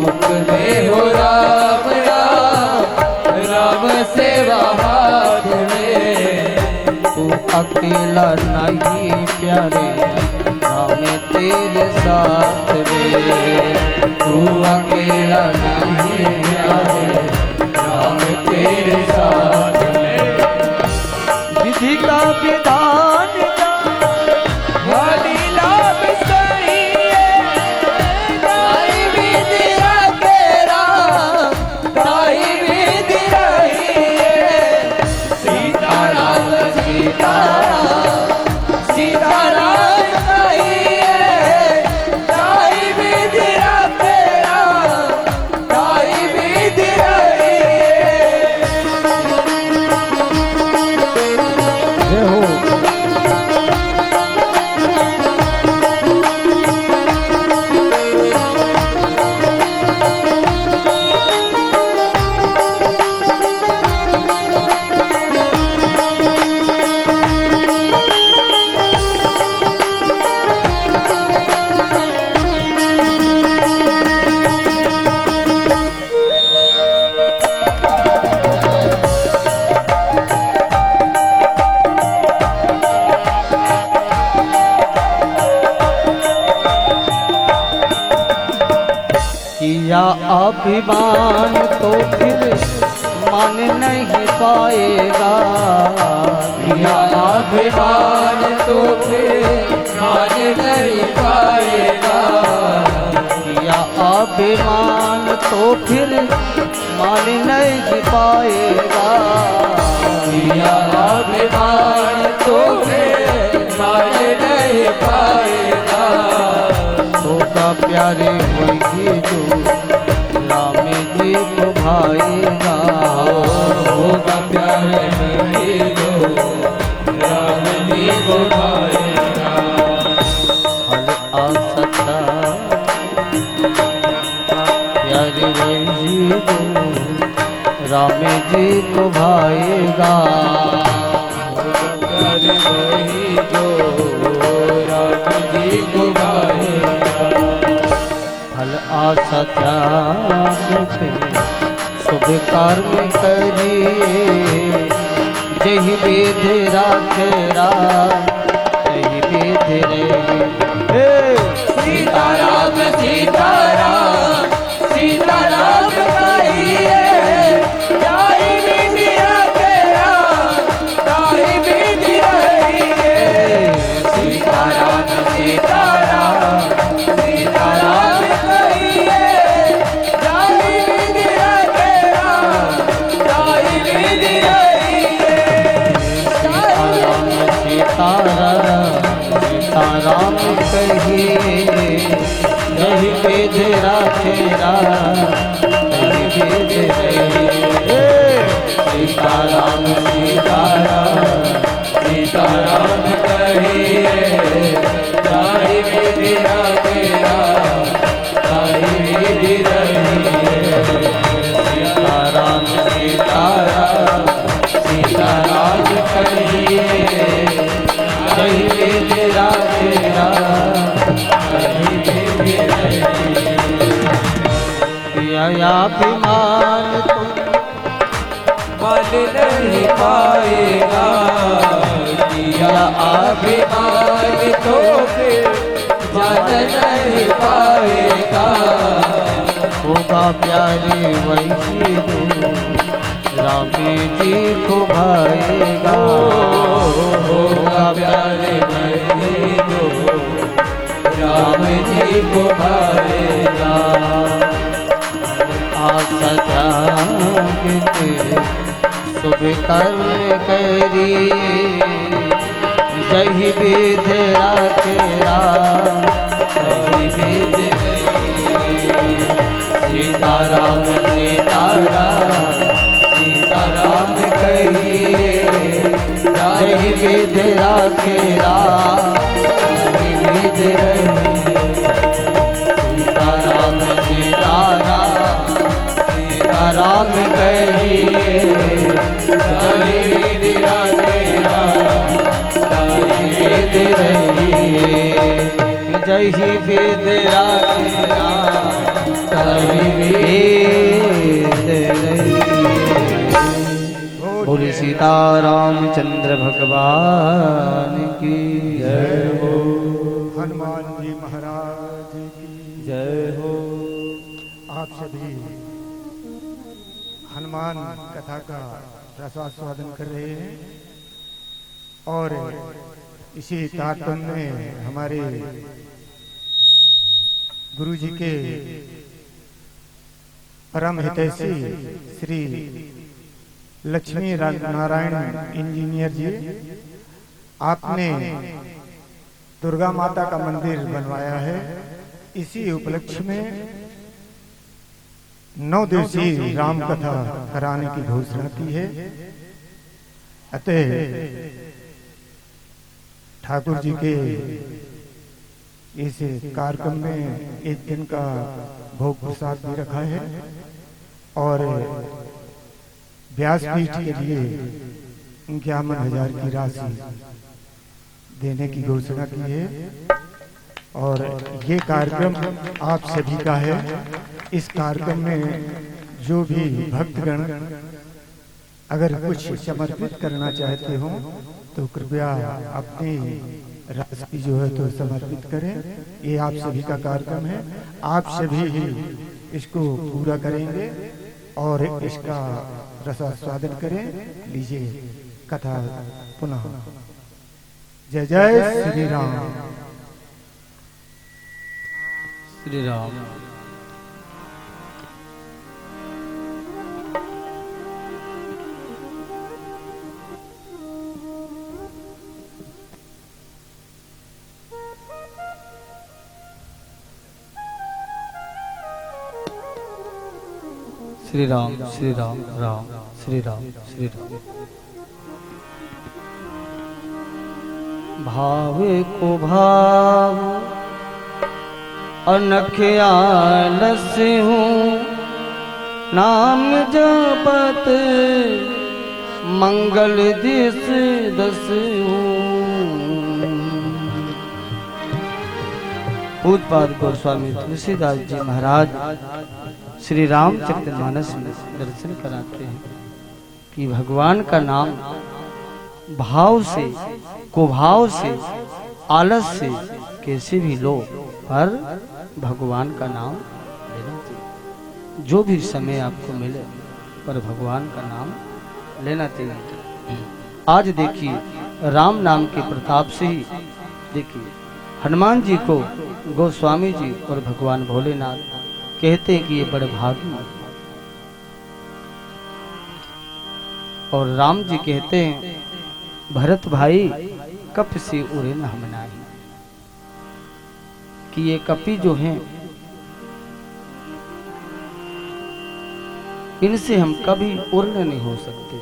मुख में हो राम नाम राम से बात में तू अकेला नहीं प्यारे राम तेरे साथ रे तू अकेला नहीं प्यारे राम तेरे साथ में विधि का विधान वाली लाभ सही है ताई विधि रखे राम ताई विधि रही है सीताराम सीताराम सीताराम किया अभिमान तो फिर मान नहीं पाएगा किया अभिमान तो फिर मान नहीं पाएगा किया अभिमान तो फिर मान नहीं पाएगा किया अभिमान तो फिर मान नहीं पाएगा होगा प्यारे वही जो राम जी को भाएगा होगा प्यारे वही जो राम जी को भाएगा फल आसता प्यारे वही जो राम जी को भाएगा प्यारे वही जो राम जी को भाएगा फल आशा त्याग के शुभ कर्म करिए जही विध राखे राम जही विध रे सीताराम सीताराम सीताराम कहिए ताई विधि रखे राम ताई विधि रही है सीताराम सीताराम सीताराम कहिए ताई विधि रखे राम ताई विधि रही है सीताराम सीताराम कहिए जही विध राखे राम जही विध रे सीताराम सीताराम सीताराम कहिए ताई विधि तेरा ताई विधि रही सीताराम सीताराम सीताराम कहिए ताई विधि तेरा ताई विधि रही अभिमान तुम बल नहीं पाएगा किया अभिमान तो फिर जन नहीं पाएगा होगा प्यारे वैसी राम जी को भाएगा होगा प्यारे वैसी राम जी को भाएगा शुभ कर्म करी जही विधि तेरा ताई विधि सीताराम सीताराम सीताराम कहिए जही विधि तेरा ताई विधि रही सीताराम सीताराम सीताराम कहिए ताई विधि तेरा ताई विधि रही जय ही विधि ताई विधि बोले सीतारामचंद्र भगवान की जय हो हनुमान जी महाराज की जय हो आप सभी हनुमान कथा का रसास्वादन कर रहे हैं और इसी तारतम्य में हमारे गुरु जी के परम हितैषी श्री लक्ष्मी नारायण इंजीनियर जी, आपने दुर्गा माता का मंदिर बनवाया है। इसी उपलक्ष्य में 9 दिवसीय राम कथा कराने की घोषणा की है। अतः ठाकुर जी के इस कार्यक्रम में एक दिन का भोग प्रसाद भी रखा है और व्यासपीठ के लिए 51,000 की राशि देने की घोषणा की है। और ये कार्यक्रम आप सभी का है। इस कार्यक्रम में जो भी भक्तगण अगर कुछ समर्पित करना चाहते हो तो कृपया अपनी राशि जो है तो समर्पित करें। ये आप सभी का कार्यक्रम है, आप सभी ही इसको पूरा करेंगे और इसका रसास्वादन करें। लीजिए कथा पुनः। जय जय श्री राम। श्री राम। श्री राम श्री राम राम श्री राम श्री राम। भाव को भाव अनख आलस हूँ, नाम जपत मंगल दिस दस हूँ। पूज्यपाद गोस्वामी तुलसीदास जी महाराज श्री रामचरितमानस में दर्शन कराते हैं कि भगवान का नाम भाव से, कुभाव से, आलस से कैसे भी लो, पर भगवान का नाम लेना चाहिए। जो भी समय आपको मिले पर भगवान का नाम लेना चाहिए। आज देखिए राम नाम के प्रताप से ही देखिए हनुमान जी को गोस्वामी जी और भगवान भोलेनाथ कहते हैं कि ये बड़े भागी। और राम जी कहते हैं भरत भाई कप से उड़े न हम नाही, कि ये कपि जो हैं इनसे हम कभी उड़ने नहीं हो सकते।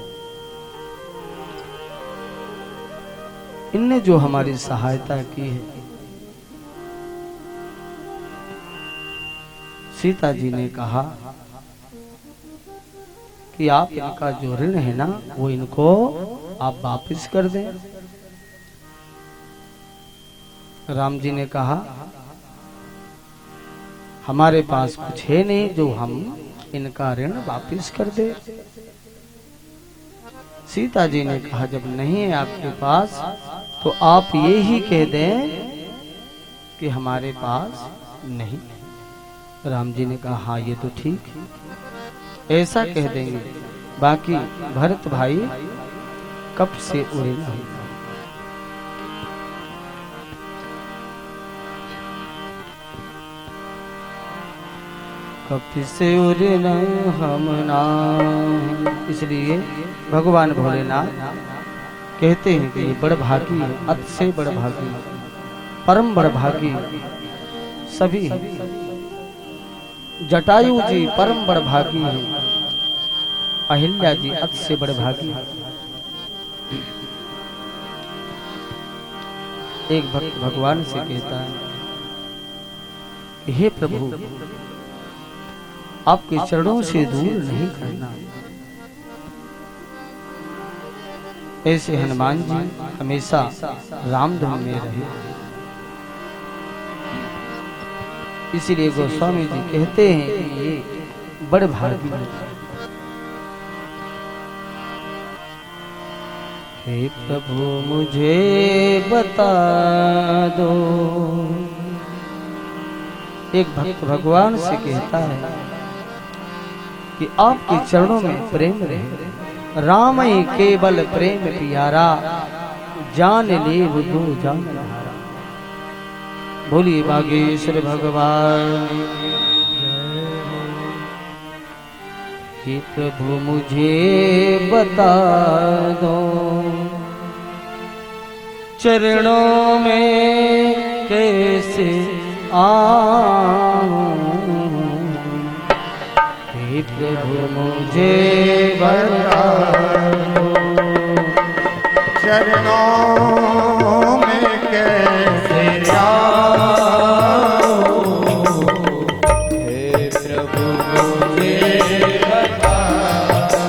इनने जो हमारी सहायता की है सीता जी ने कहा कि आप इनका जो ऋण है ना वो इनको आप वापस कर दें। राम जी ने कहा हमारे पास कुछ है नहीं जो हम इनका ऋण वापस कर दे। सीता जी ने कहा जब नहीं है आपके पास तो आप ये ही कह दें कि हमारे पास नहीं। राम जी ने कहा हाँ ये तो ठीक है, ऐसा कह देंगे, बाकी भरत भाई कब से उड़े नहीं। कब से उड़े न हम ना, इसलिए भगवान भोलेनाथ कहते हैं कि ये बड़ भागी है, अति से बड़ भागी, परम बड़ भागी सभी हैं। जटायु जी परम बड़ भागी है, अहिल्या जी अति से बड़ भागी। एक भक्त भगवान से कहता है हे प्रभु आपके चरणों से दूर नहीं करना। ऐसे हनुमान जी हमेशा रामधुन में रहे। इसीलिए गोस्वामी जी कहते हैं कि ये बड़ भागी है। हे प्रभु मुझे बता दो, एक भक्त भगवान से कहता है कि आपके चरणों में प्रेम रहे। राम ही केवल प्रेम प्यारा, जान ले वो दो जान हारा। बोलिए बागेश्वर भगवान। हे प्रभु मुझे बता दो चरणों में कैसे आऊं। हे प्रभु मुझे बता दो चरणों में कैसे आऊं। हे प्रभु मुझे बता दो।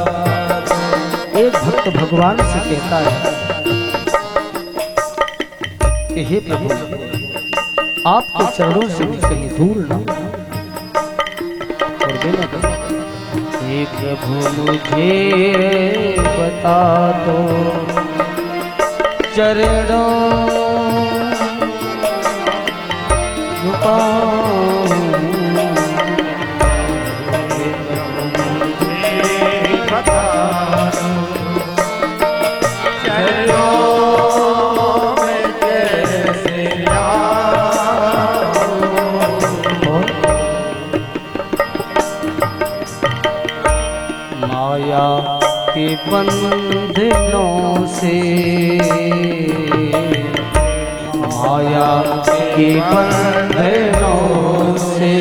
एक भक्त भगवान से कहता है कि हे प्रभु आपके चरणों से भी कहीं दूर ना हो। और देना तो हे प्रभु मुझे बता दो चरणों के बंधनों से, माया के बंधनों से,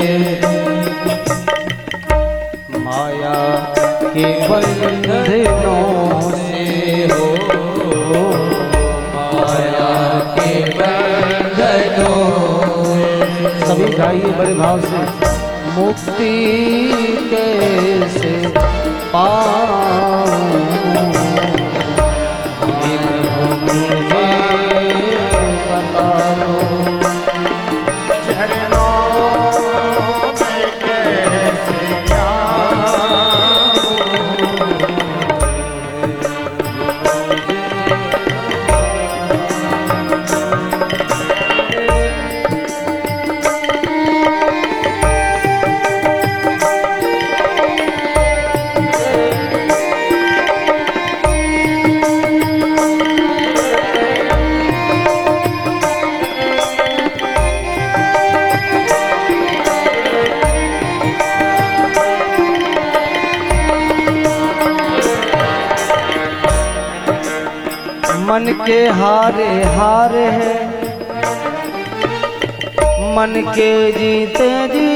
माया के बंधनों से हो, माया के बंधनों से। सभी गाइए बड़े भाव से। मुक्ति कैसे पाऊं मुझे बता दो चरणों में कैसे आऊं। मन के हारे हारे हैं, मन के जीते जी,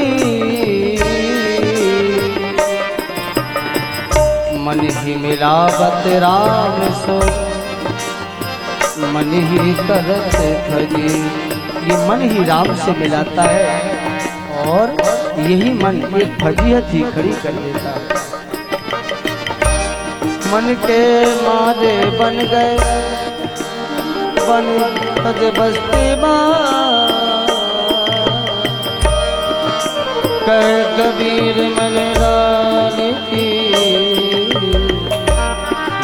मन ही मिलावत राम सो, मन ही करत खजी। ये मन ही राम से मिलाता है और यही मन एक फजीहत ही खड़ी कर देता है। मन के मारे बन गए बन तज बस्ती कह कबीर मन रानी की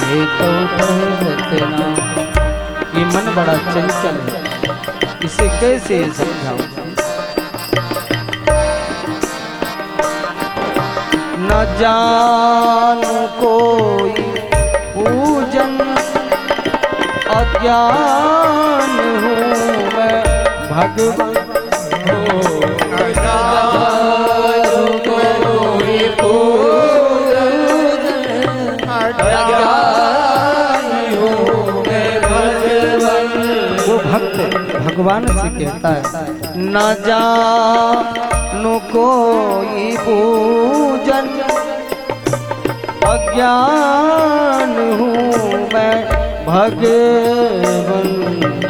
ये तो कहना। ये मन बड़ा चंचल है, इसे कैसे समझाऊं? न जानू कोई पूजन अज्ञान हूँ मैं भगवान भगवान से कहता है न जानू कोई पूजन अज्ञान हूँ मैं भगवन। न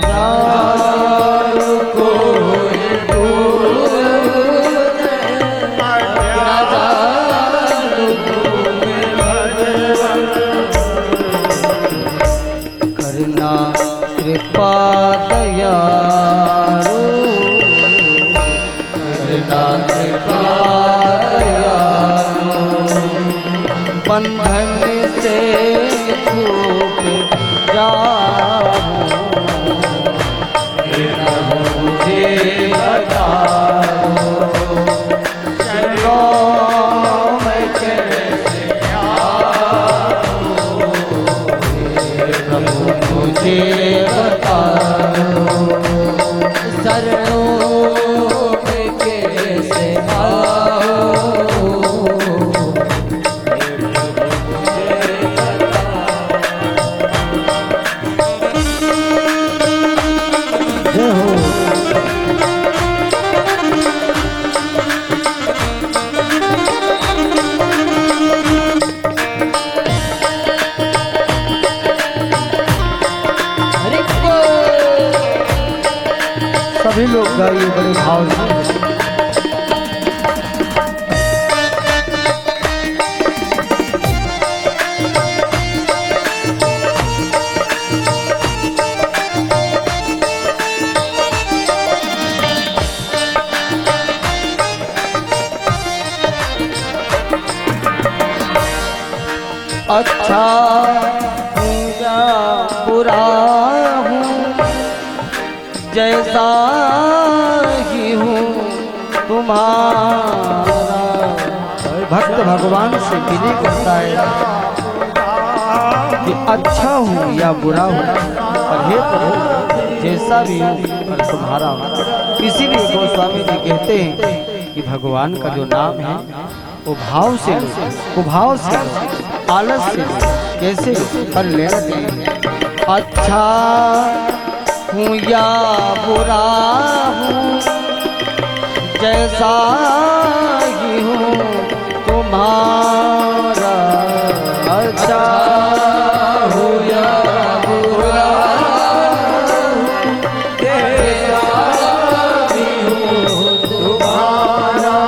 जानू कोई पूजन अज्ञान हूँ मैं भगवन। करना कृपा दयालु करना कृपा दयालु बंधन से छूट जाऊं मुझे बताओ चलो मैं कैसे आऊं मुझे सभी लोग गाइए बड़े भाव से। अच्छा हूँ या बुरा हूँ जैसा ही हूँ तुम्हारा। भक्त भगवान से विनय करता है कि अच्छा हूँ या बुरा हूँ पर हे प्रभु जैसा भी हूँ पर तुम्हारा हूँ। इसीलिए गोस्वामी जी कहते हैं कि भगवान का जो नाम है वो भाव से लो, वो भाव से आलस से कैसे कर लेना चाहिए। अच्छा हूँ या बुरा हूँ जैसा ही हूँ तुम्हारा। अच्छा हूँ या बुरा जैसा ही हूँ तुम्हारा।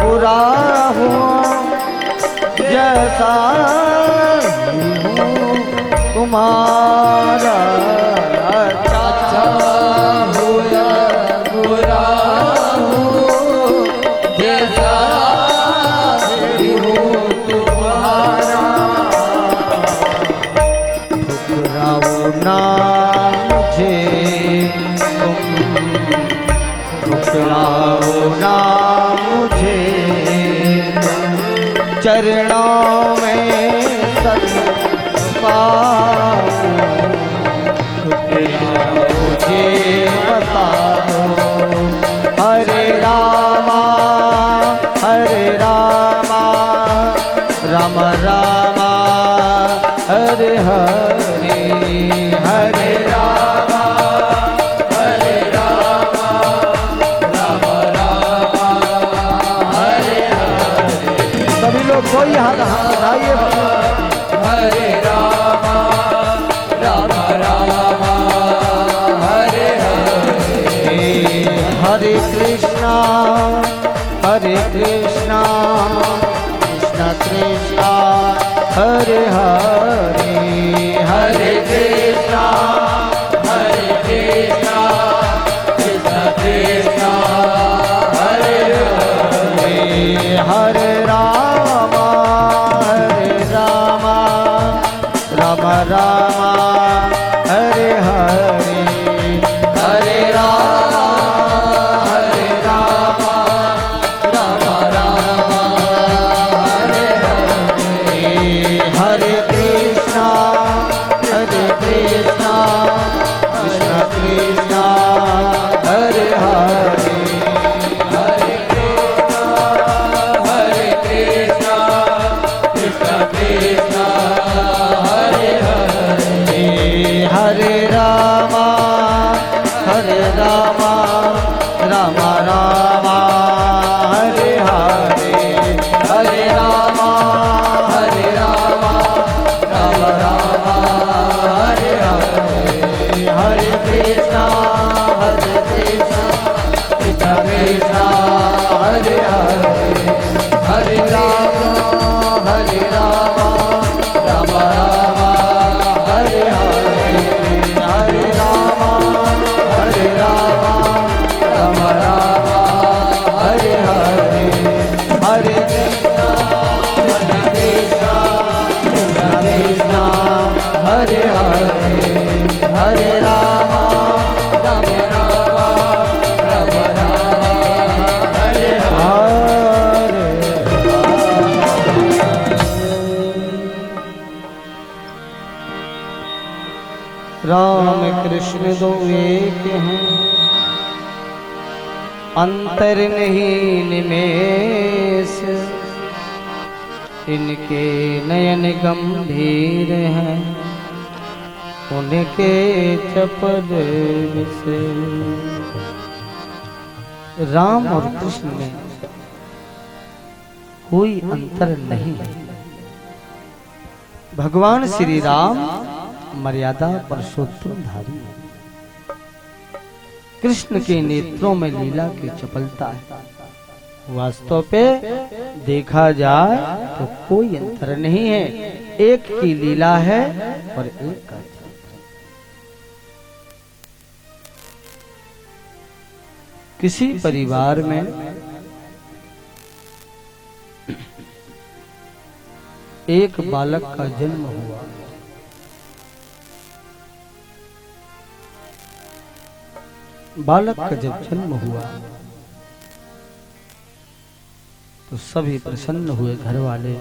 बुरा हूँ जैसा तुम्हारा। अच्छा हो या बुरा हो जैसा भी हो तुम्हारा। ठुकराओ ना मुझे तुम, ठुकराओ ना मुझे चरणों में सत मुझे बता दो हरे रामा हरे रामा हरे कृष्णा कृष्ण कृष्ण हरे हरे, हरे कृष्णा कृष्ण कृष्ण हरे हरे, हरे राम राम राम हरे हरे, हरे राम राम राम हरे हरे, हरे कृष्णा कृष्ण कृष्ण हरे हरे, हरे कृष्णा कृष्ण कृष्ण हरे हरे, हरे राम राम राम हरे हरे, हरे राम राम राम हरे हरे, हरे कृष्णा कृष्ण कृष्ण हरे हरे, हरे राम राम राम हरे हरे, हरे राम राम राम हरे हरे, हरे कृष्णा कृष्ण हरे हरे, हरे राम राम हरे हरे। राम कृष्ण दो एक हैं, अंतर नहीं निमेष, इनके नयन गंभीर हैं, उनके चपल से। राम और कृष्ण में कोई अंतर नहीं है। भगवान श्री राम मर्यादा पुरुषोत्तम धारी है। कृष्ण के नेत्रों में लीला की चपलता है। वास्तव पे देखा जाए तो कोई अंतर नहीं है, एक की लीला है और एक का चरित्र। किसी परिवार में एक बालक का जन्म हुआ। बालक का जब जन्म हुआ तो सभी प्रसन्न हुए, घर वाले।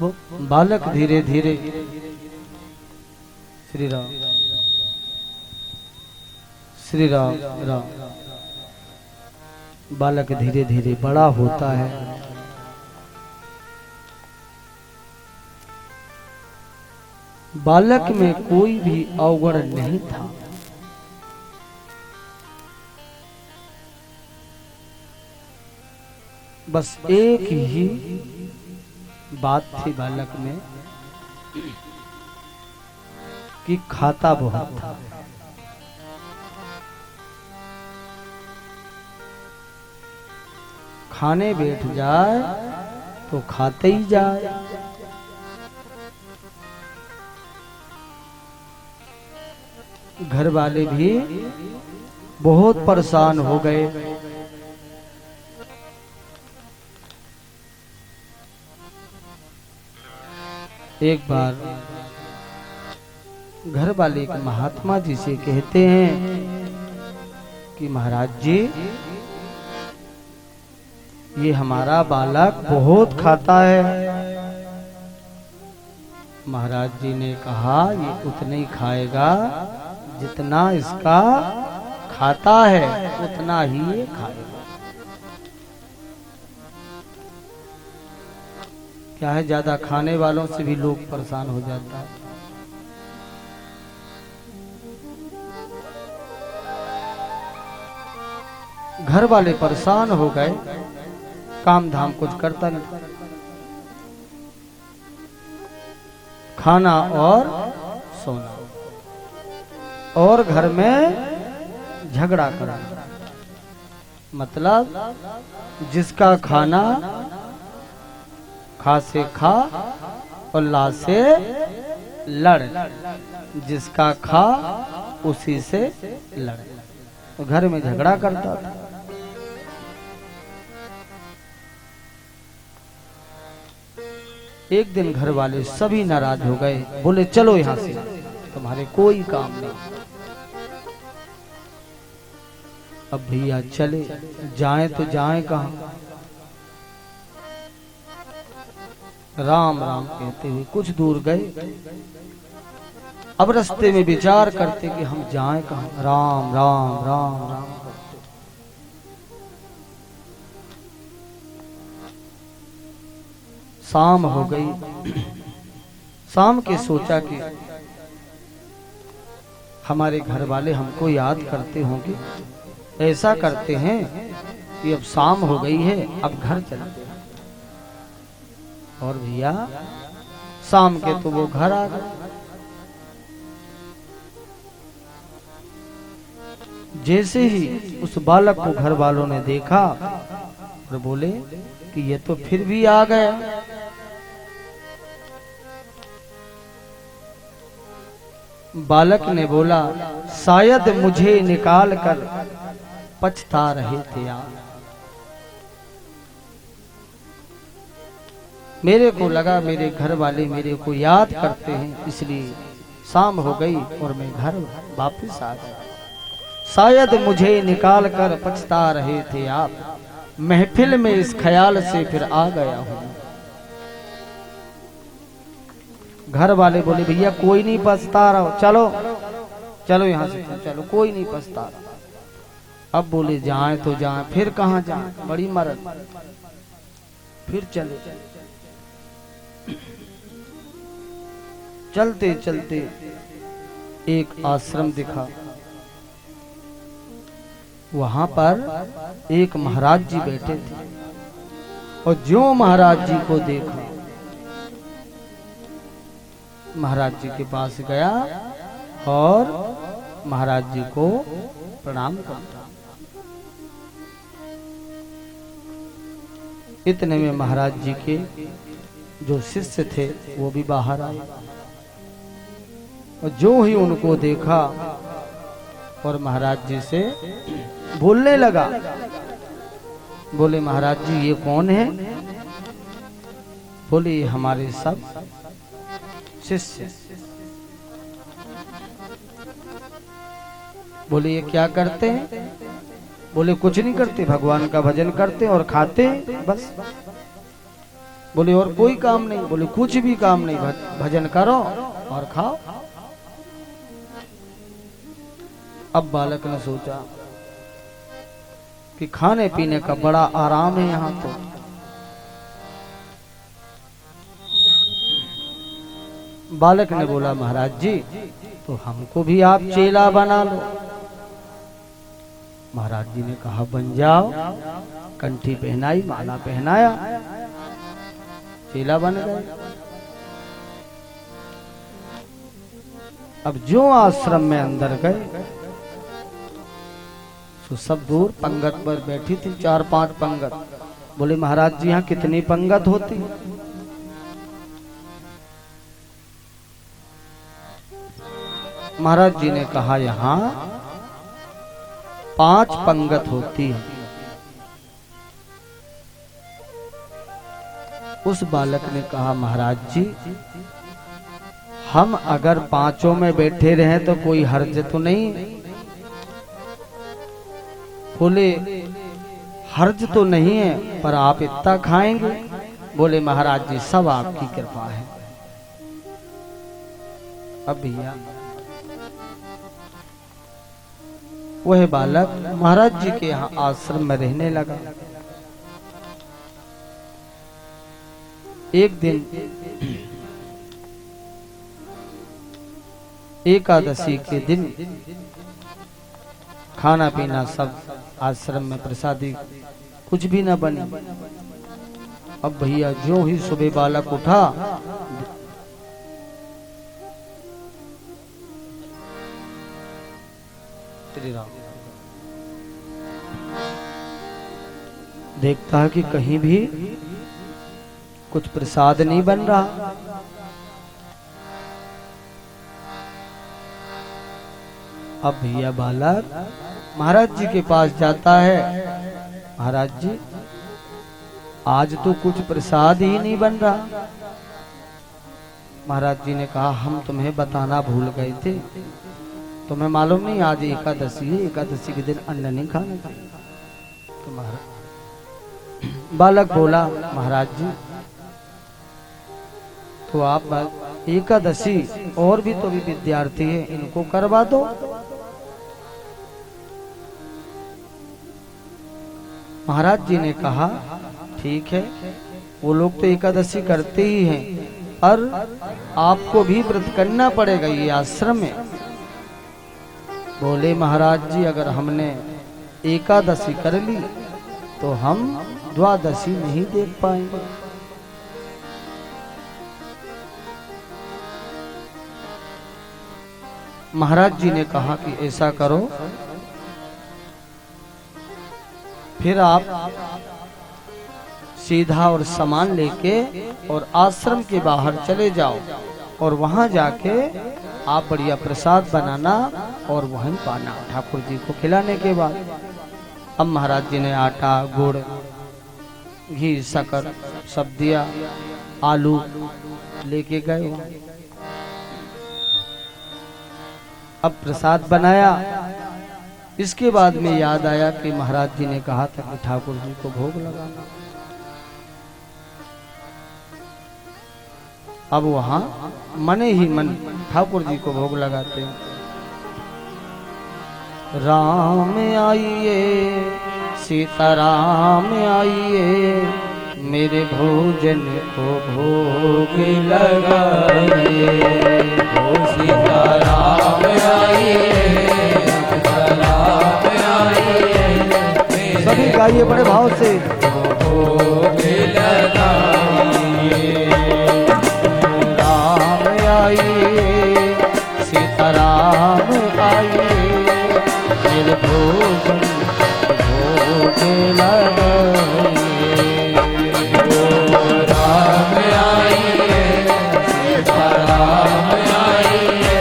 वो बालक धीरे धीरे श्री राम राम बालक धीरे धीरे बड़ा होता है। बालक में कोई भी अवगुण नहीं था। बस एक ही बात थी बालक में कि खाता बहुत था। खाने बैठ जाए तो खाते ही जाए। घर वाले भी बहुत परेशान हो गए। एक बार घर वाले एक महात्मा जी से कहते हैं कि महाराज जी, ये हमारा बालक बहुत खाता है। महाराज जी ने कहा, ये उतना ही खाएगा जितना इसका खाता है, उतना ही ये खाएगा। क्या है, ज्यादा खाने वालों से भी लोग परेशान हो जाता है। घर वाले परेशान हो गए, काम धाम कुछ करता नहीं, खाना और सोना। और घर में झगड़ा करना। मतलब जिसका खाना खा से खा और ला से लड़, जिसका खा उसी से लड़। तो घर में झगड़ा करता था। एक दिन घर वाले सभी नाराज हो गए, बोले चलो यहां से, तुम्हारे कोई काम नहीं। अब भैया चले, जाएं तो जाएं कहां? राम राम कहते हुए कुछ दूर गए। अब रास्ते में विचार करते कि हम जाएं कहां। राम राम राम राम करते। शाम हो गई। शाम के सोचा कि हमारे घर वाले हमको याद करते होंगे, ऐसा करते हैं कि अब शाम हो गई है, अब घर चलते हैं। और भैया शाम के तो वो घर आ गए। जैसे ही उस बालक को घर वालों ने देखा और बोले कि ये तो फिर भी आ गया। बालक ने बोला, शायद मुझे निकाल कर पछता रहे थे आप। मेरे को लगा मेरे घर वाले मेरे को याद करते हैं, इसलिए शाम हो गई और मैं घर वापस आ गया। शायद मुझे निकाल कर पछता रहे थे आप, महफिल में इस ख्याल से फिर आ गया हूं। घर वाले बोले भैया कोई नहीं पछता रहा, चलो चलो यहां से चलो, कोई नहीं पछता रहा। अब बोले जाए तो जाए, फिर कहां जाए, बड़ी मरद। फिर चले, चलते चलते एक आश्रम दिखा। वहां पर एक महाराज जी बैठे थे और जो महाराज जी को देखा, महाराज जी के पास गया और महाराज जी को प्रणाम करता। इतने में महाराज जी के जो शिष्य थे वो भी बाहर आए और जो ही उनको देखा और महाराज जी से बोलने लगा। बोले महाराज जी ये कौन है? बोले ये हमारे सब शिष्य। बोले ये क्या करते हैं? बोले कुछ नहीं करते, भगवान का भजन करते और खाते बस। बोले और कोई काम नहीं? बोले कुछ भी काम नहीं, भजन करो और खाओ। अब बालक ने सोचा कि खाने पीने का बड़ा आराम है यहाँ तो। बालक ने बोला महाराज जी तो हमको भी आप चेला बना लो। महाराज जी ने कहा बन जाओ। कंठी पहनाई, माला पहनाया, चेला बन गए। अब जो आश्रम में अंदर गए तो सब दूर पंगत पर बैठी थी, 4-5 पंगत। बोले महाराज जी यहाँ कितनी पंगत होती? महाराज जी ने कहा यहाँ 5 पंगत होती है। उस बालक ने कहा महाराज जी हम अगर 5 में बैठे रहे तो कोई हर्ज तो नहीं? बोले हर्ज तो नहीं है, पर आप इतना खाएंगे? बोले महाराज जी सब आपकी कृपा है। अब भैया वह बालक महाराज जी के यहाँ आश्रम में रहने लगा। एक दिन एकादशी के दिन खाना पीना सब आश्रम में प्रसादी कुछ भी न बनी। अब भैया जो ही सुबह बालक उठा श्री राम। देखता है कि कहीं भी कुछ प्रसाद नहीं बन रहा। अब भैया बालक महाराज जी के पास जाता है। महाराज जी आज तो कुछ प्रसाद ही नहीं बन रहा। महाराज जी ने कहा हम तुम्हें बताना भूल गए थे, तुम्हें मालूम नहीं आज एकादशी है, एकादशी के दिन अन्न नहीं खाने का। तो महाराज बालक बोला महाराज जी तो आप एकादशी और भी तो भी विद्यार्थी है, इनको करवा दो। महाराज जी ने कहा ठीक है, वो लोग तो एकादशी करते ही हैं, पर आपको भी व्रत करना पड़ेगा ये आश्रम में। बोले महाराज जी अगर हमने एकादशी कर ली तो हम द्वादशी नहीं देख पाएंगे। महाराज जी ने कहा कि ऐसा करो, फिर आप सीधा और सामान लेके और आश्रम के बाहर चले जाओ और वहां जाके आप बढ़िया प्रसाद बनाना और वहीं पाना ठाकुर जी को खिलाने के बाद। अब महाराज जी ने आटा गुड़ घी शक्कर सब दिया, आलू लेके गए। अब प्रसाद बनाया। इसके बाद में याद आया कि महाराज जी ने कहा था कि ठाकुर जी को भोग लगाना। अब वहां मने ही मन ठाकुर जी को भोग लगाते हैं। राम आइए सीताराम आइए, मेरे भोजन को भोग लगाइए। ओ सीताराम आइए, सीताराम आइए, सभी गाइए बड़े भाव से। भोग लगाइए। राम आइए सीताराम आइए, मेरे भोजन भोग लगाइए। ओ राम आइए, सीताराम आइए,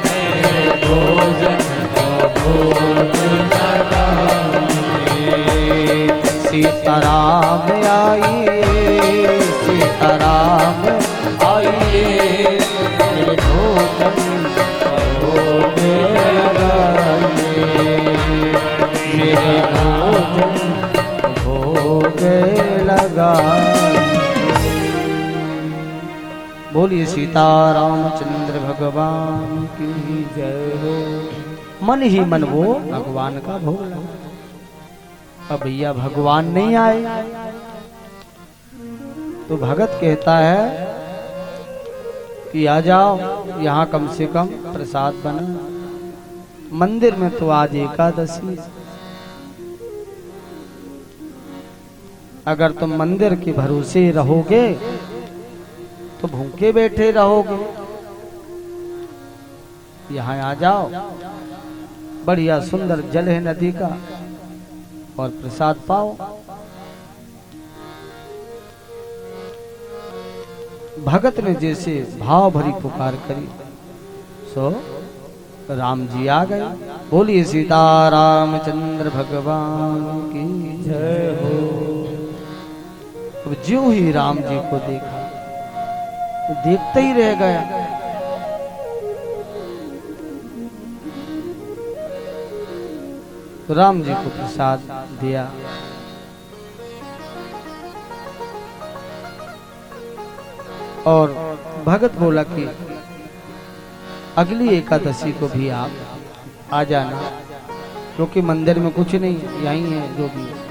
मेरे भोजन को भोग लगाइए। सीताराम आइए सीताराम आइए, मेरे भोजन भोग लगाइए। मेरे भोजन भोग लगाइए। बोलिए सीतारामचंद्र भगवान की जय हो। मन ही मन वो भगवान का भोग लगा। अब भैया भगवान नहीं आए तो भगत कहता है कि आ जाओ, यहाँ कम से कम प्रसाद बना। मंदिर में तो आज एकादशी, अगर तुम मंदिर के भरोसे रहोगे तो भूखे बैठे रहोगे। यहाँ आ जाओ, बढ़िया सुंदर जल है नदी का और प्रसाद पाओ। भगत ने जैसे भाव भरी पुकार करी सो राम जी आ गए। बोलिए सीतारामचंद्र भगवान की जय हो। अब ज्यों ही राम जी को देखा तो देखते ही रह गया। तो राम जी को प्रसाद दिया। और भगत बोला कि अगली एकादशी को भी आप आ जाना, क्योंकि मंदिर में कुछ नहीं, यही है जो भी है।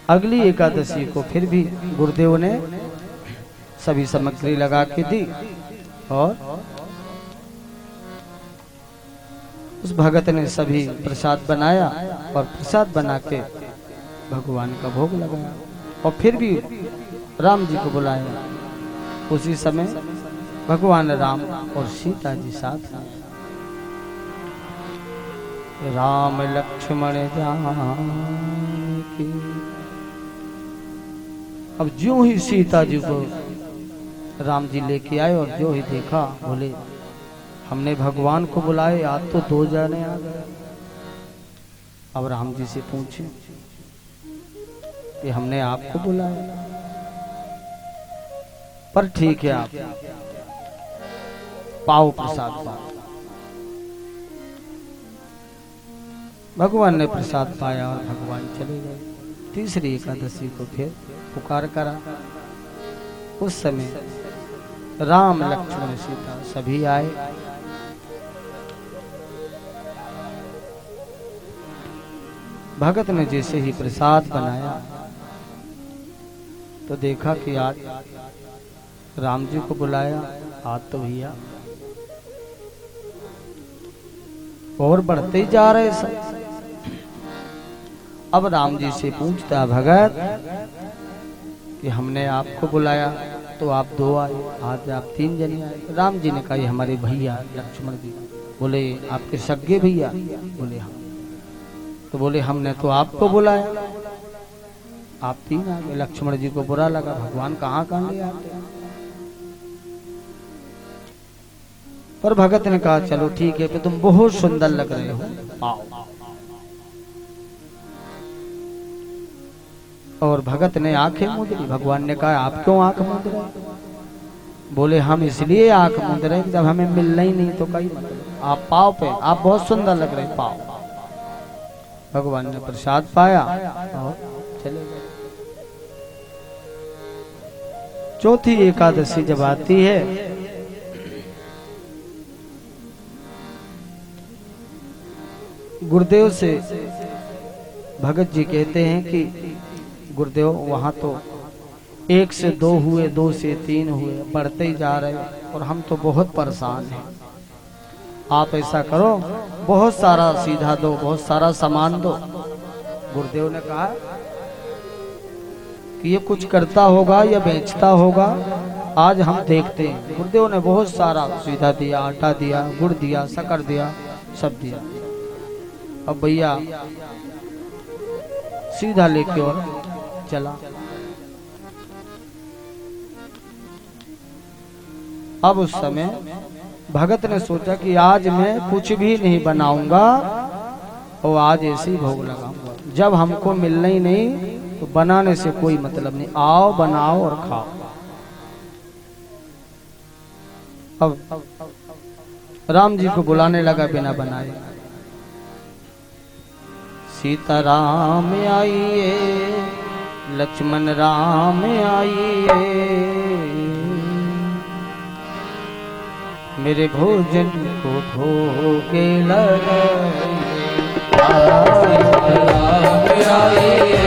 अगली एकादशी को फिर भी गुरुदेव ने सभी सामग्री लगा के दी और उस भगत ने सभी प्रसाद बनाया और प्रसाद बना के भगवान का भोग लगाया और फिर भी राम जी को बुलाया। उसी समय भगवान राम और सीता जी साथ हैं। राम लक्ष्मण जानकी। अब ज्यों ही सीता जी को राम जी लेके आए और जो ही देखा बोले हमने भगवान को बुलाए, आज तो 2 जने आ गए। अब राम जी से पूछे कि हमने आपको बुलाया, पर ठीक है आप पाओ प्रसाद पाओ। भगवान ने प्रसाद पाया और भगवान चले गए। तीसरी एकादशी को फिर पुकार करा। उस समय राम लक्ष्मण सीता सभी आए। भगत ने जैसे ही प्रसाद बनाया तो देखा कि आज राम जी को बुलाया, आज तो भैया और बढ़ते ही जा रहे सब। अब राम जी से पूछता भगत कि हमने आपको बुलाया तो आप 2 आए, आज आप 3 जने आए। राम जी ने कहा ये हमारे भैया लक्ष्मण जी। बोले आपके सगे भैया? बोले हाँ। तो बोले हमने तो आपको बुलाया, आप 3 आ गए। लक्ष्मण जी को बुरा लगा, भगवान कहाँ कहाँ ले आते हैं। पर भगत ने कहा चलो ठीक है, फिर तुम बहुत सुंदर लग रहे हो, आओ। और भगत ने आंखें मूंद ली। भगवान ने कहा आप क्यों आंख मूंद रहे? बोले हम इसलिए आंख मूंद रहे जब हमें मिलना ही नहीं तो कई मतलब। आप पाओ पे, आप बहुत सुंदर लग रहे, पाओ। भगवान ने प्रसाद पाया और चले गए। चौथी एकादशी जब आती है गुरुदेव से भगत जी कहते हैं कि गुरुदेव वहां तो 1 से 2 हुए, 2 से 3 हुए, बढ़ते ही जा रहे और हम तो बहुत परेशान हैं। आप ऐसा करो बहुत सारा सीधा दो, बहुत सारा सामान दो। गुरुदेव ने कहा कि ये कुछ करता होगा या बेचता होगा, आज हम देखते हैं। गुरुदेव ने बहुत सारा सीधा दिया, आटा दिया, गुड़ दिया, शक्कर दिया, सब दिया। अब भैया सीधा लेके और चला। अब उस समय भगत ने सोचा कि आज मैं कुछ भी नहीं बनाऊंगा और आज ऐसे ही भोग लगाऊंगा। जब हमको मिलना ही नहीं तो बनाने से कोई मतलब नहीं, आओ बनाओ और खाओ। अब राम जी को बुलाने लगा बिना बनाए। सीता राम आइए, लक्ष्मण राम आइए, मेरे भोजन को भोगे लगाइए। राम आइए,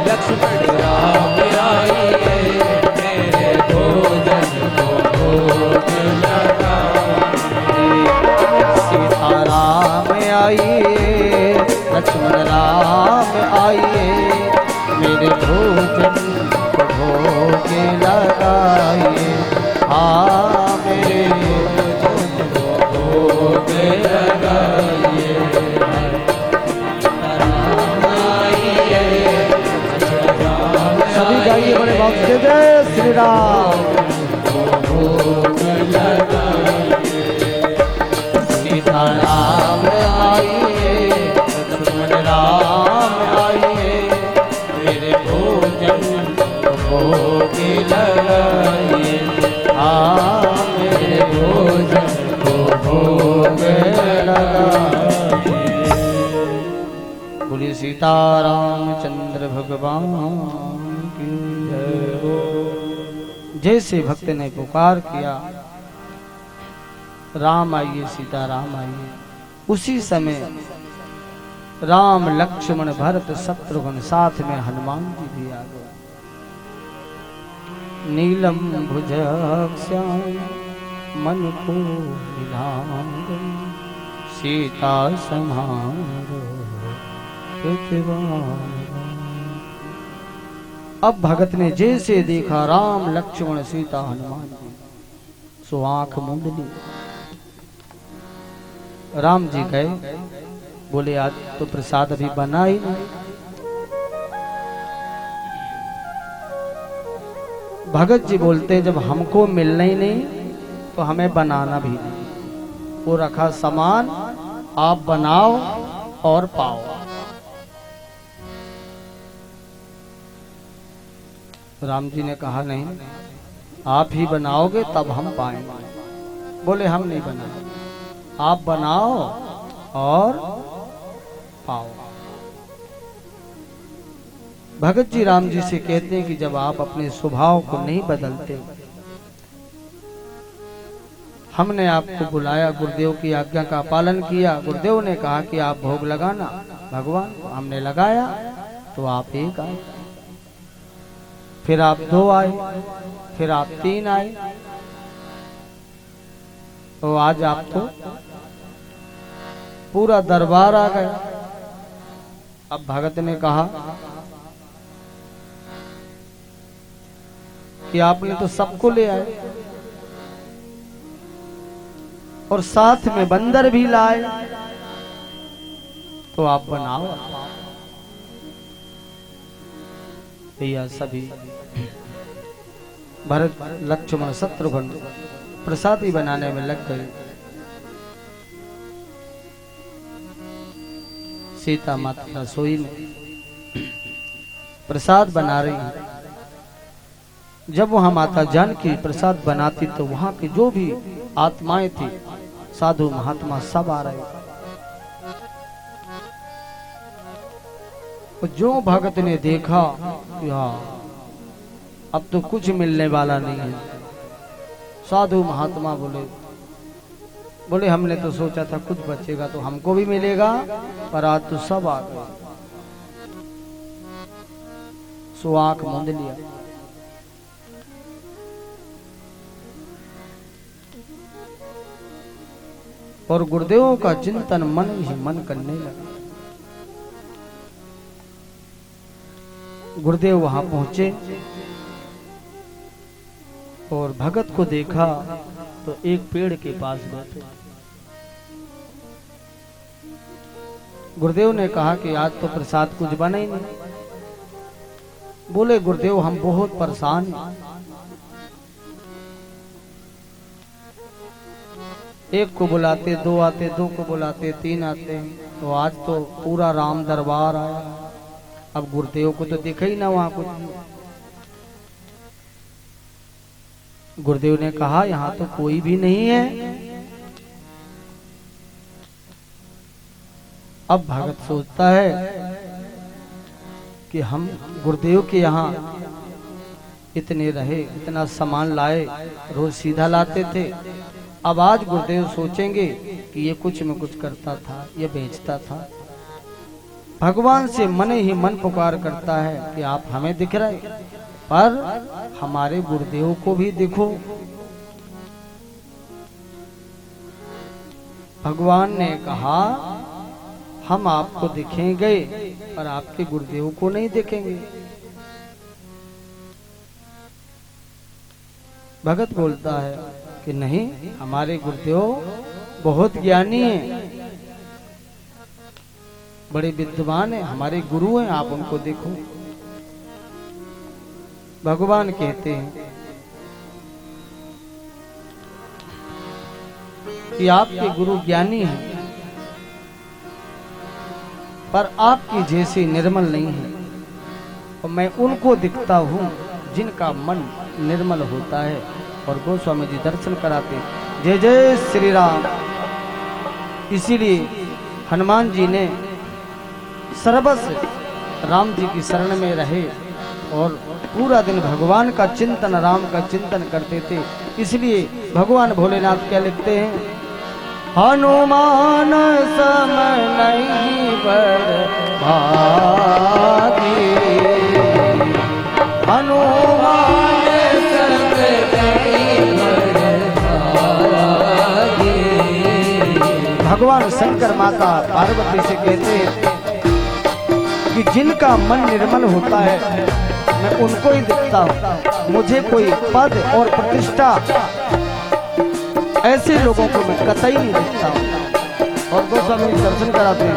लक्ष्मण राम आइए, मेरे भोजन को भोग लगाइए। सीता राम आइए, लक्ष्मण राम आइए, मेरे भोजन को भोग लगाइए। हाँ मेरे भोजन को भोग लगाइए। सभी गाइए बड़े भाव से जय श्री राम। सीता राम आइए, लक्ष्मण राम आइए, मेरे भोजन को भोग लगाइए। हाँ मेरे भोजन को भोग लगाइए। बोलिए सीतारामचंद्र भगवान की जय हो। जैसे भक्त ने पुकार किया राम आइए, सीता राम आइए, उसी समय राम लक्ष्मण भरत शत्रुघ्न साथ में हनुमान जी भी आ गए। नीलम भुजश्याम मन को मिलांग, सीता समारो पृथ्वान। अब भगत ने जैसे देखा राम लक्ष्मण सीता हनुमान जी सो आंख मूंद ली। राम जी गए, बोले आज तो प्रसाद अभी बना ही नहीं। भगत जी बोलते हैं जब हमको मिलना ही नहीं तो हमें बनाना भी नहीं। वो रखा सामान, आप बनाओ और पाओ। राम जी ने कहा नहीं, आप ही बनाओगे तब हम पाएंगे। बोले हम नहीं बनाए, आप बनाओ और पाओ। भगत जी राम जी से कहते हैं कि जब आप अपने स्वभाव को नहीं बदलते, हमने आपको बुलाया, गुरुदेव की आज्ञा का पालन किया। गुरुदेव ने कहा कि आप भोग लगाना भगवान को, हमने लगाया तो आप एक आए, फिर आप 2 आए, फिर आप 3 आए, तो आज आप तो पूरा दरबार आ गया। अब भगत ने कहा कि आपने तो सबको ले आए और साथ में बंदर भी लाए, तो आप बनाओ। भैया सभी भरत लक्ष्मण शत्रुघ्न प्रसादी बनाने में लग गए। सीता माता रसोई में प्रसाद बना रही हैं। जब वहां माता जानकी प्रसाद बनाती तो वहां की जो भी आत्माएं थी, साधु महात्मा सब आ रहे। जो भगत ने देखा यार अब तो कुछ मिलने वाला नहीं है, साधु महात्मा बोले हमने तो सोचा था कुछ बचेगा तो हमको भी मिलेगा, पर आज तो सब आ गए। सो आंख मूंद लिया। और गुरुदेवों का चिंतन मन ही मन करने लगा। गुरुदेव वहां पहुंचे और भगत को देखा तो एक पेड़ के पास बैठे। गुरुदेव ने कहा कि आज तो प्रसाद कुछ बना ही नहीं। बोले गुरुदेव हम बहुत परेशान हैं। एक को बुलाते 2 आते, 2 को बुलाते 3 आते हैं, तो आज तो पूरा राम दरबार आया। अब गुरुदेव को तो दिखा ही ना वहां कुछ। गुरुदेव ने कहा यहाँ तो कोई भी नहीं है। अब भगत सोचता है कि हम गुरुदेव के यहाँ इतने रहे, इतना सामान लाए, रोज सीधा लाते थे। अब आज गुरुदेव सोचेंगे कि ये कुछ में कुछ करता था, ये बेचता था। भगवान से मन ही मन पुकार करता है कि आप हमें दिख रहे, पर हमारे गुरुदेव को भी देखो। भगवान ने कहा हम आपको दिखेंगे पर आपके गुरुदेव को नहीं देखेंगे। भगत बोलता है कि नहीं, हमारे गुरुदेव बहुत ज्ञानी हैं, बड़े विद्वान हैं, हमारे गुरु हैं, आप उनको देखो। भगवान कहते हैं कि आपके गुरु ज्ञानी हैं पर आपकी जैसे निर्मल नहीं है। और मैं उनको दिखता हूँ जिनका मन निर्मल होता है। और गोस्वामी जी दर्शन कराते, जय जय श्री राम। इसीलिए हनुमान जी ने सर्वस्व राम जी की शरण में रहे और पूरा दिन भगवान का चिंतन, राम का चिंतन करते थे। इसलिए भगवान भोलेनाथ क्या लिखते हैं, हनुमान सम नहीं बड़ भागी, हनुमान सम नहीं बड़ भागी। भगवान शंकर माता पार्वती से कहते हैं कि जिनका मन निर्मल होता है मैं उनको ही दिखता हूँ, मुझे कोई पद और प्रतिष्ठा ऐसे लोगों को मैं कतई नहीं देखता हूँ। और गोस्वामी दर्शन कराते हैं।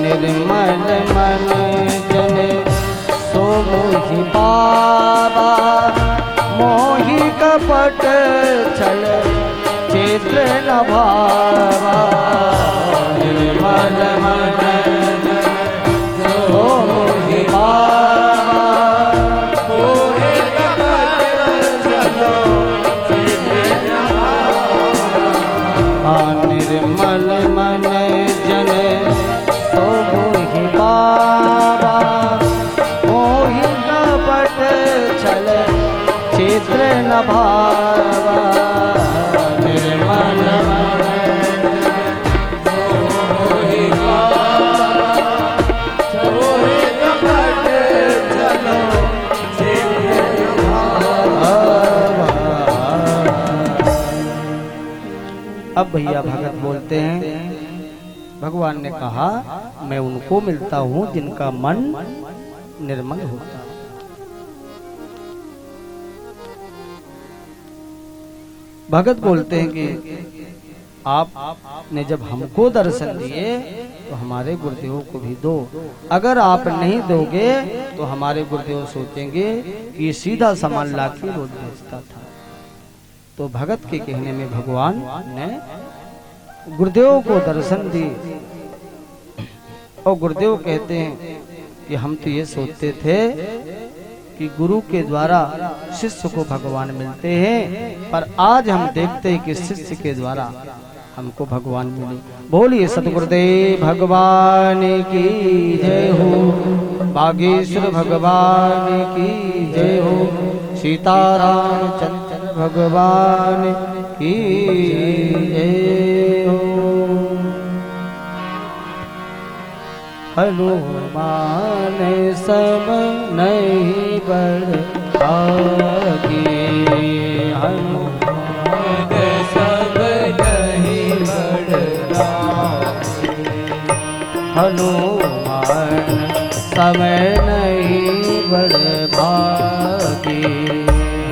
निर्मल मन जन सो मोहि पावा, मोहि कपट छल चित्र न भावा। निर्मल मन जन सो मोहि पावा, मोहि कपट छल चित्र न भावा। निर्मल मन जन सो मोहि पावा, मोहि कपट छल चित्र न भावा। निर्मल मन जन सो मोहि पावा, मोहि कपट छल चित्र न भावा। अब भैया भगत बोलते हैं, भगवान ने कहा मैं उनको मिलता हूं जिनका मन निर्मल होता है। भगत बोलते हैं कि आपने जब हमको दर्शन दिए तो हमारे गुरुदेव को भी दो। अगर आप नहीं दोगे तो हमारे गुरुदेव सोचेंगे कि ये सीधा सामान लाके रोज बेचता था। तो भगत के कहने में भगवान ने गुरुदेव को दर्शन दिए। और गुरुदेव कहते हैं कि हम तो ये सोचते थे कि गुरु के द्वारा शिष्य को भगवान मिलते हैं, पर आज हम देखते हैं कि शिष्य के द्वारा हमको भगवान मिले। बोलिए सतगुरुदेव भगवान की जय हो, बागेश्वर भगवान की जय हो, सीताराम चंद्र भगवान की जय हो। हनुमान सम नहीं बढ़ आगे, हनुमान सब नहीं बढ़ आगे। हनुमान समय नहीं बढ़ भागे,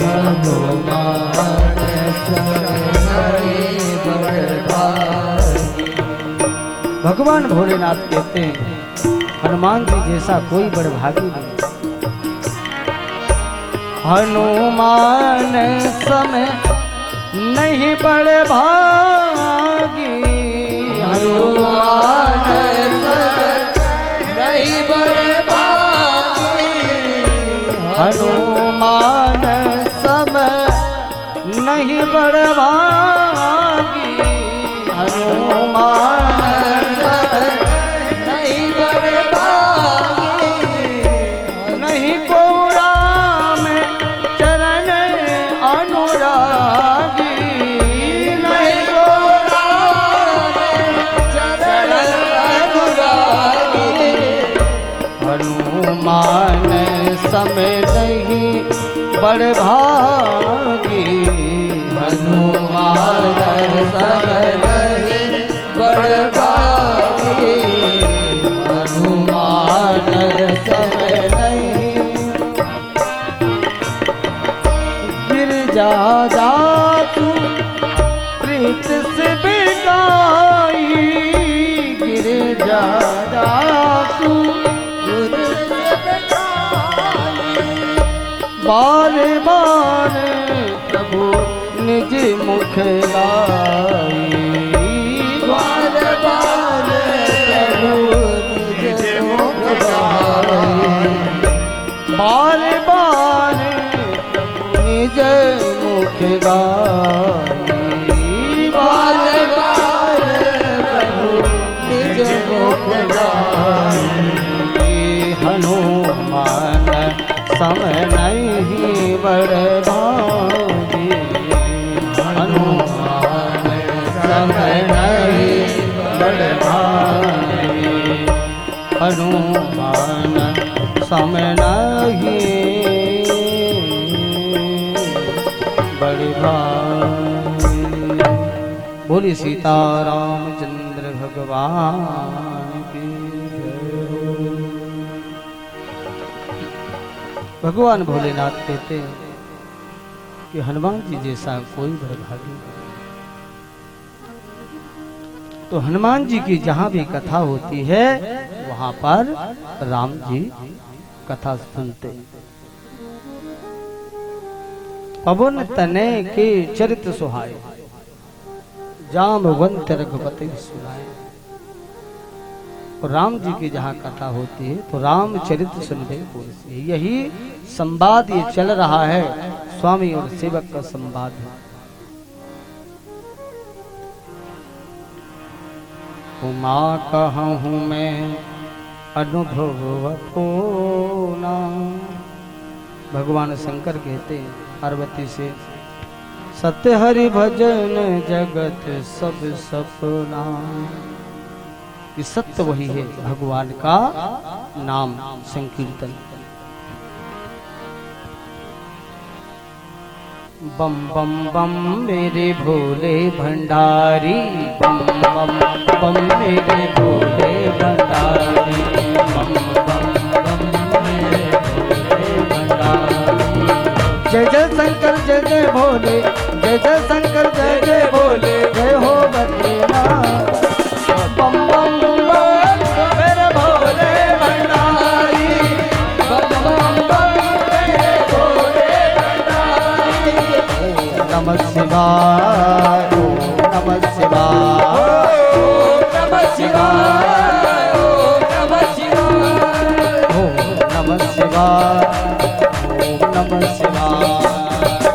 हनुमान समय नहीं बढ़ भागे। भगवान भोलेनाथ कहते हैं हनुमान जी जैसा कोई बड़भागी नहीं। हनुमान समय नहीं बड़भागी, हनुमान नहीं बड़भागी। हनुमान समय नहीं बड़भागी, हनुमान मान समय नहीं बड़भागी, हनुमान समय नहीं बड़भागी। हनुमान समय नहीं गिरजा जातु प्रीत से बिकाई, गिरजा जातु बार बार प्रभु निज मुख गाई, बार बार प्रभु निज मुख गाई, बार बार निज मुख गाई, बार बार प्रभु निज मुख गाई। हनुमान समय नहीं बड़भागी, हनुमान समय नहीं बड़भागी, हनुमान समय नहीं बड़भागी। बोली सीताराम चंद्र भगवान की जय हो। भगवान भोलेनाथ कहते हैं कि हनुमान जी जैसा कोई बड़भागी नहीं। तो हनुमान जी की जहाँ भी कथा होती है वहाँ पर राम जी कथा सुनते। पवन तने के चरित सुहाए, जामवंत रघुपति सुनाए। और राम जी की जहाँ कथा होती है तो रामचरित सुनबे को, यही संवाद ये चल रहा है, स्वामी और सेवक का संवाद है। उमा कहूँ मैं अनुभव अपूर्णा। भगवान शंकर कहते हैं पार्वती से, सत्य हरि भजन जगत सब सपना। ये सत्य वही है भगवान का नाम संकीर्तन। बम बम बम मेरे भोले भंडारी, बम बम बम मेरे भोले भंडारी, बम बम बम मेरे भोले भंडारी। जय जय शंकर जय जय भोले, जय जय शंकर जय जय भोले, जय हो बद्रीनाथ। बम बम बम मेरे भोले भंडारी, बम बम बम मेरे भोले भंडारी। नमः शिवाय ओम नमः शिवाय ओम नमः शिवाय ओम नमः शिवाय ओम नमः शिवाय ओम नमः शिवाय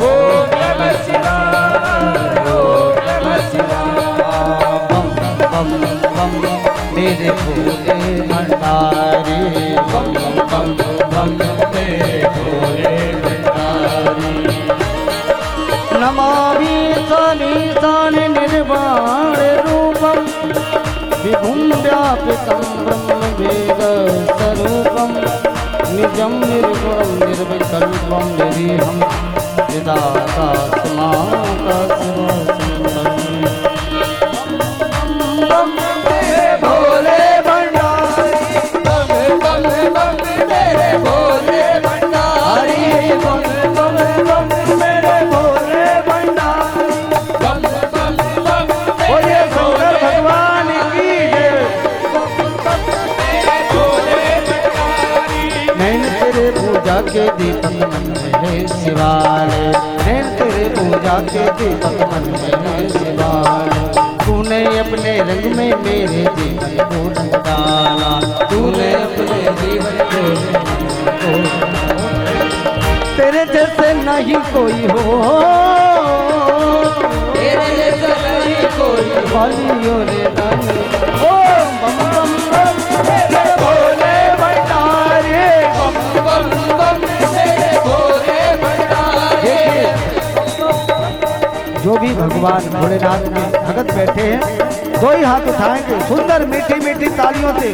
ओम नमः शिवाय ओम नमः शिवाय। बम बम बम मेरे भोले भंडारी, बम बम बम मेरे भोले भंडारी। नमामि सनीतान निर्वाण रूपम, विभुं व्यापितं ब्रह्मवेद स्वरूपम, निजं निर्गुणं निर्विकल्पं निरीहं विधाता समाका शिवसुन्दरम्। बम मेरे भोले भंडारी, बम बम बम मेरे भोले भंडारी, बम बम बम मेरे भोले भंडारी, बम बम बम बोले शंकर भगवान की जय। मेरे भोले भंडारी। नैन तेरे पूजा के दीपक मन में शिवालय, नैन तेरे पूजा के दीपक मन में शिवालय। तूने अपने रंग में मेरे जीवन को रंग डाला, तूने अपने जीवन को तेरे जैसे नहीं कोई हो, तेरे जैसे नहीं कोई वालियों रे दानी। ओ बम बम बम मेरे भोले भंडारी, बम बम बम मेरे भोले भंडारी। जो भी भगवान भोलेनाथ में भगत बैठे हैं, दो ही हाथ उठाएंगे सुंदर मीठी मीठी तालियों से।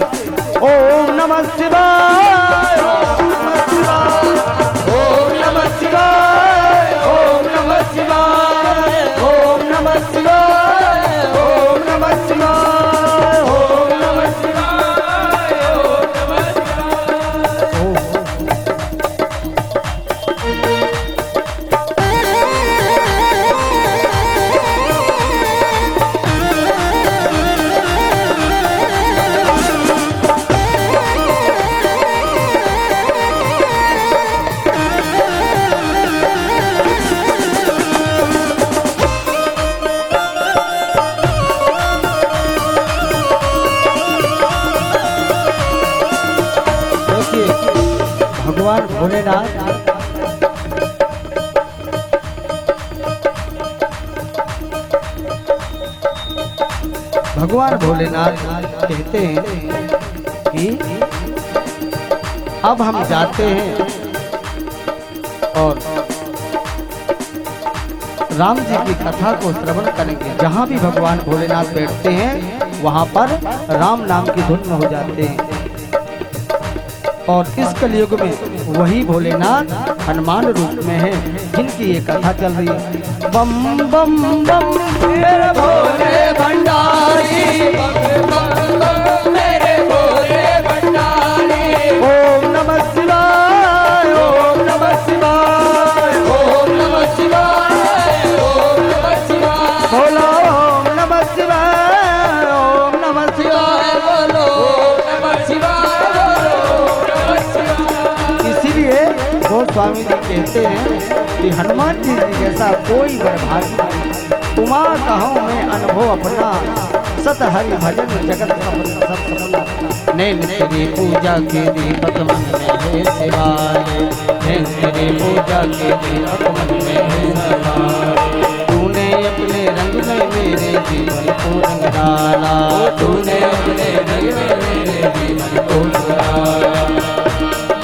ओम नमः शिवाय ओम नमः शिवाय ओम नमः शिवाय ओम नमः शिवाय ओम नमः शिवाय ओम नमः शिवाय ओम नमः शिवाय ओम नमः भगवान भोलेनाथ कहते हैं कि अब हम जाते हैं और राम जी की कथा को श्रवण करेंगे। जहाँ भी भगवान भोलेनाथ बैठते हैं वहाँ पर राम नाम की धुन हो जाते हैं। और इस कलयुग में वही भोलेनाथ हनुमान रूप में है, जिनकी ये कथा चल रही है। बम बम बम मेरे भोले भंडारी, बम बम बम मेरे भोले भंडारी। ओम नमः शिवाय ओम नमः शिवाय ओम नमः शिवाय ओम नमः शिवाय। बोलो ओम नमः शिवाय गोस्वामी जी कहते हैं कि हनुमान जी जैसा कोई बर्भागी नहीं। उमा कहूँ मैं अनुभव अपना, सत हरि भजन जगत सब सपना। नैन तेरी पूजा के दीपक मन में है सिवाय, नैन तेरी पूजा के दीपक मन में है सिवाय। तूने अपने रंग में मेरे जीवन को रंग डाला, तूने अपने रंग में मेरे जीवन को डाला।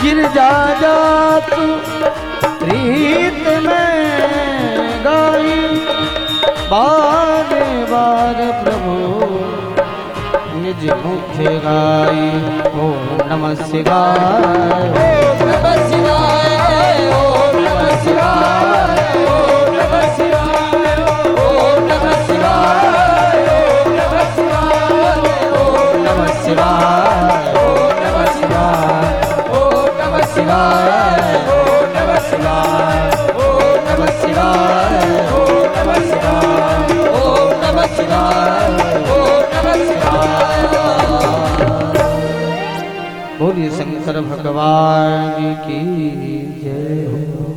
गिरजा जा तू प्रीत में गाई, बार बार प्रभु निज मुख गाई। ओम नमः शिवाय, ओम नमः शिवाय, ओम नमः शिवाय, ओम नमः शिवाय, ओम नमः शिवाय, ओम नमः शिवाय, ओम नमः शिवाय, ओम नमः शिवाय, ओम नमः शिवाय, ओम नमः शिवाय, ओम नमः शिवाय, ओम नमः शिवाय, ओम नमः शिवाय, ओम नमः शिवाय। बोलिए शंकर भगवान की जय हो।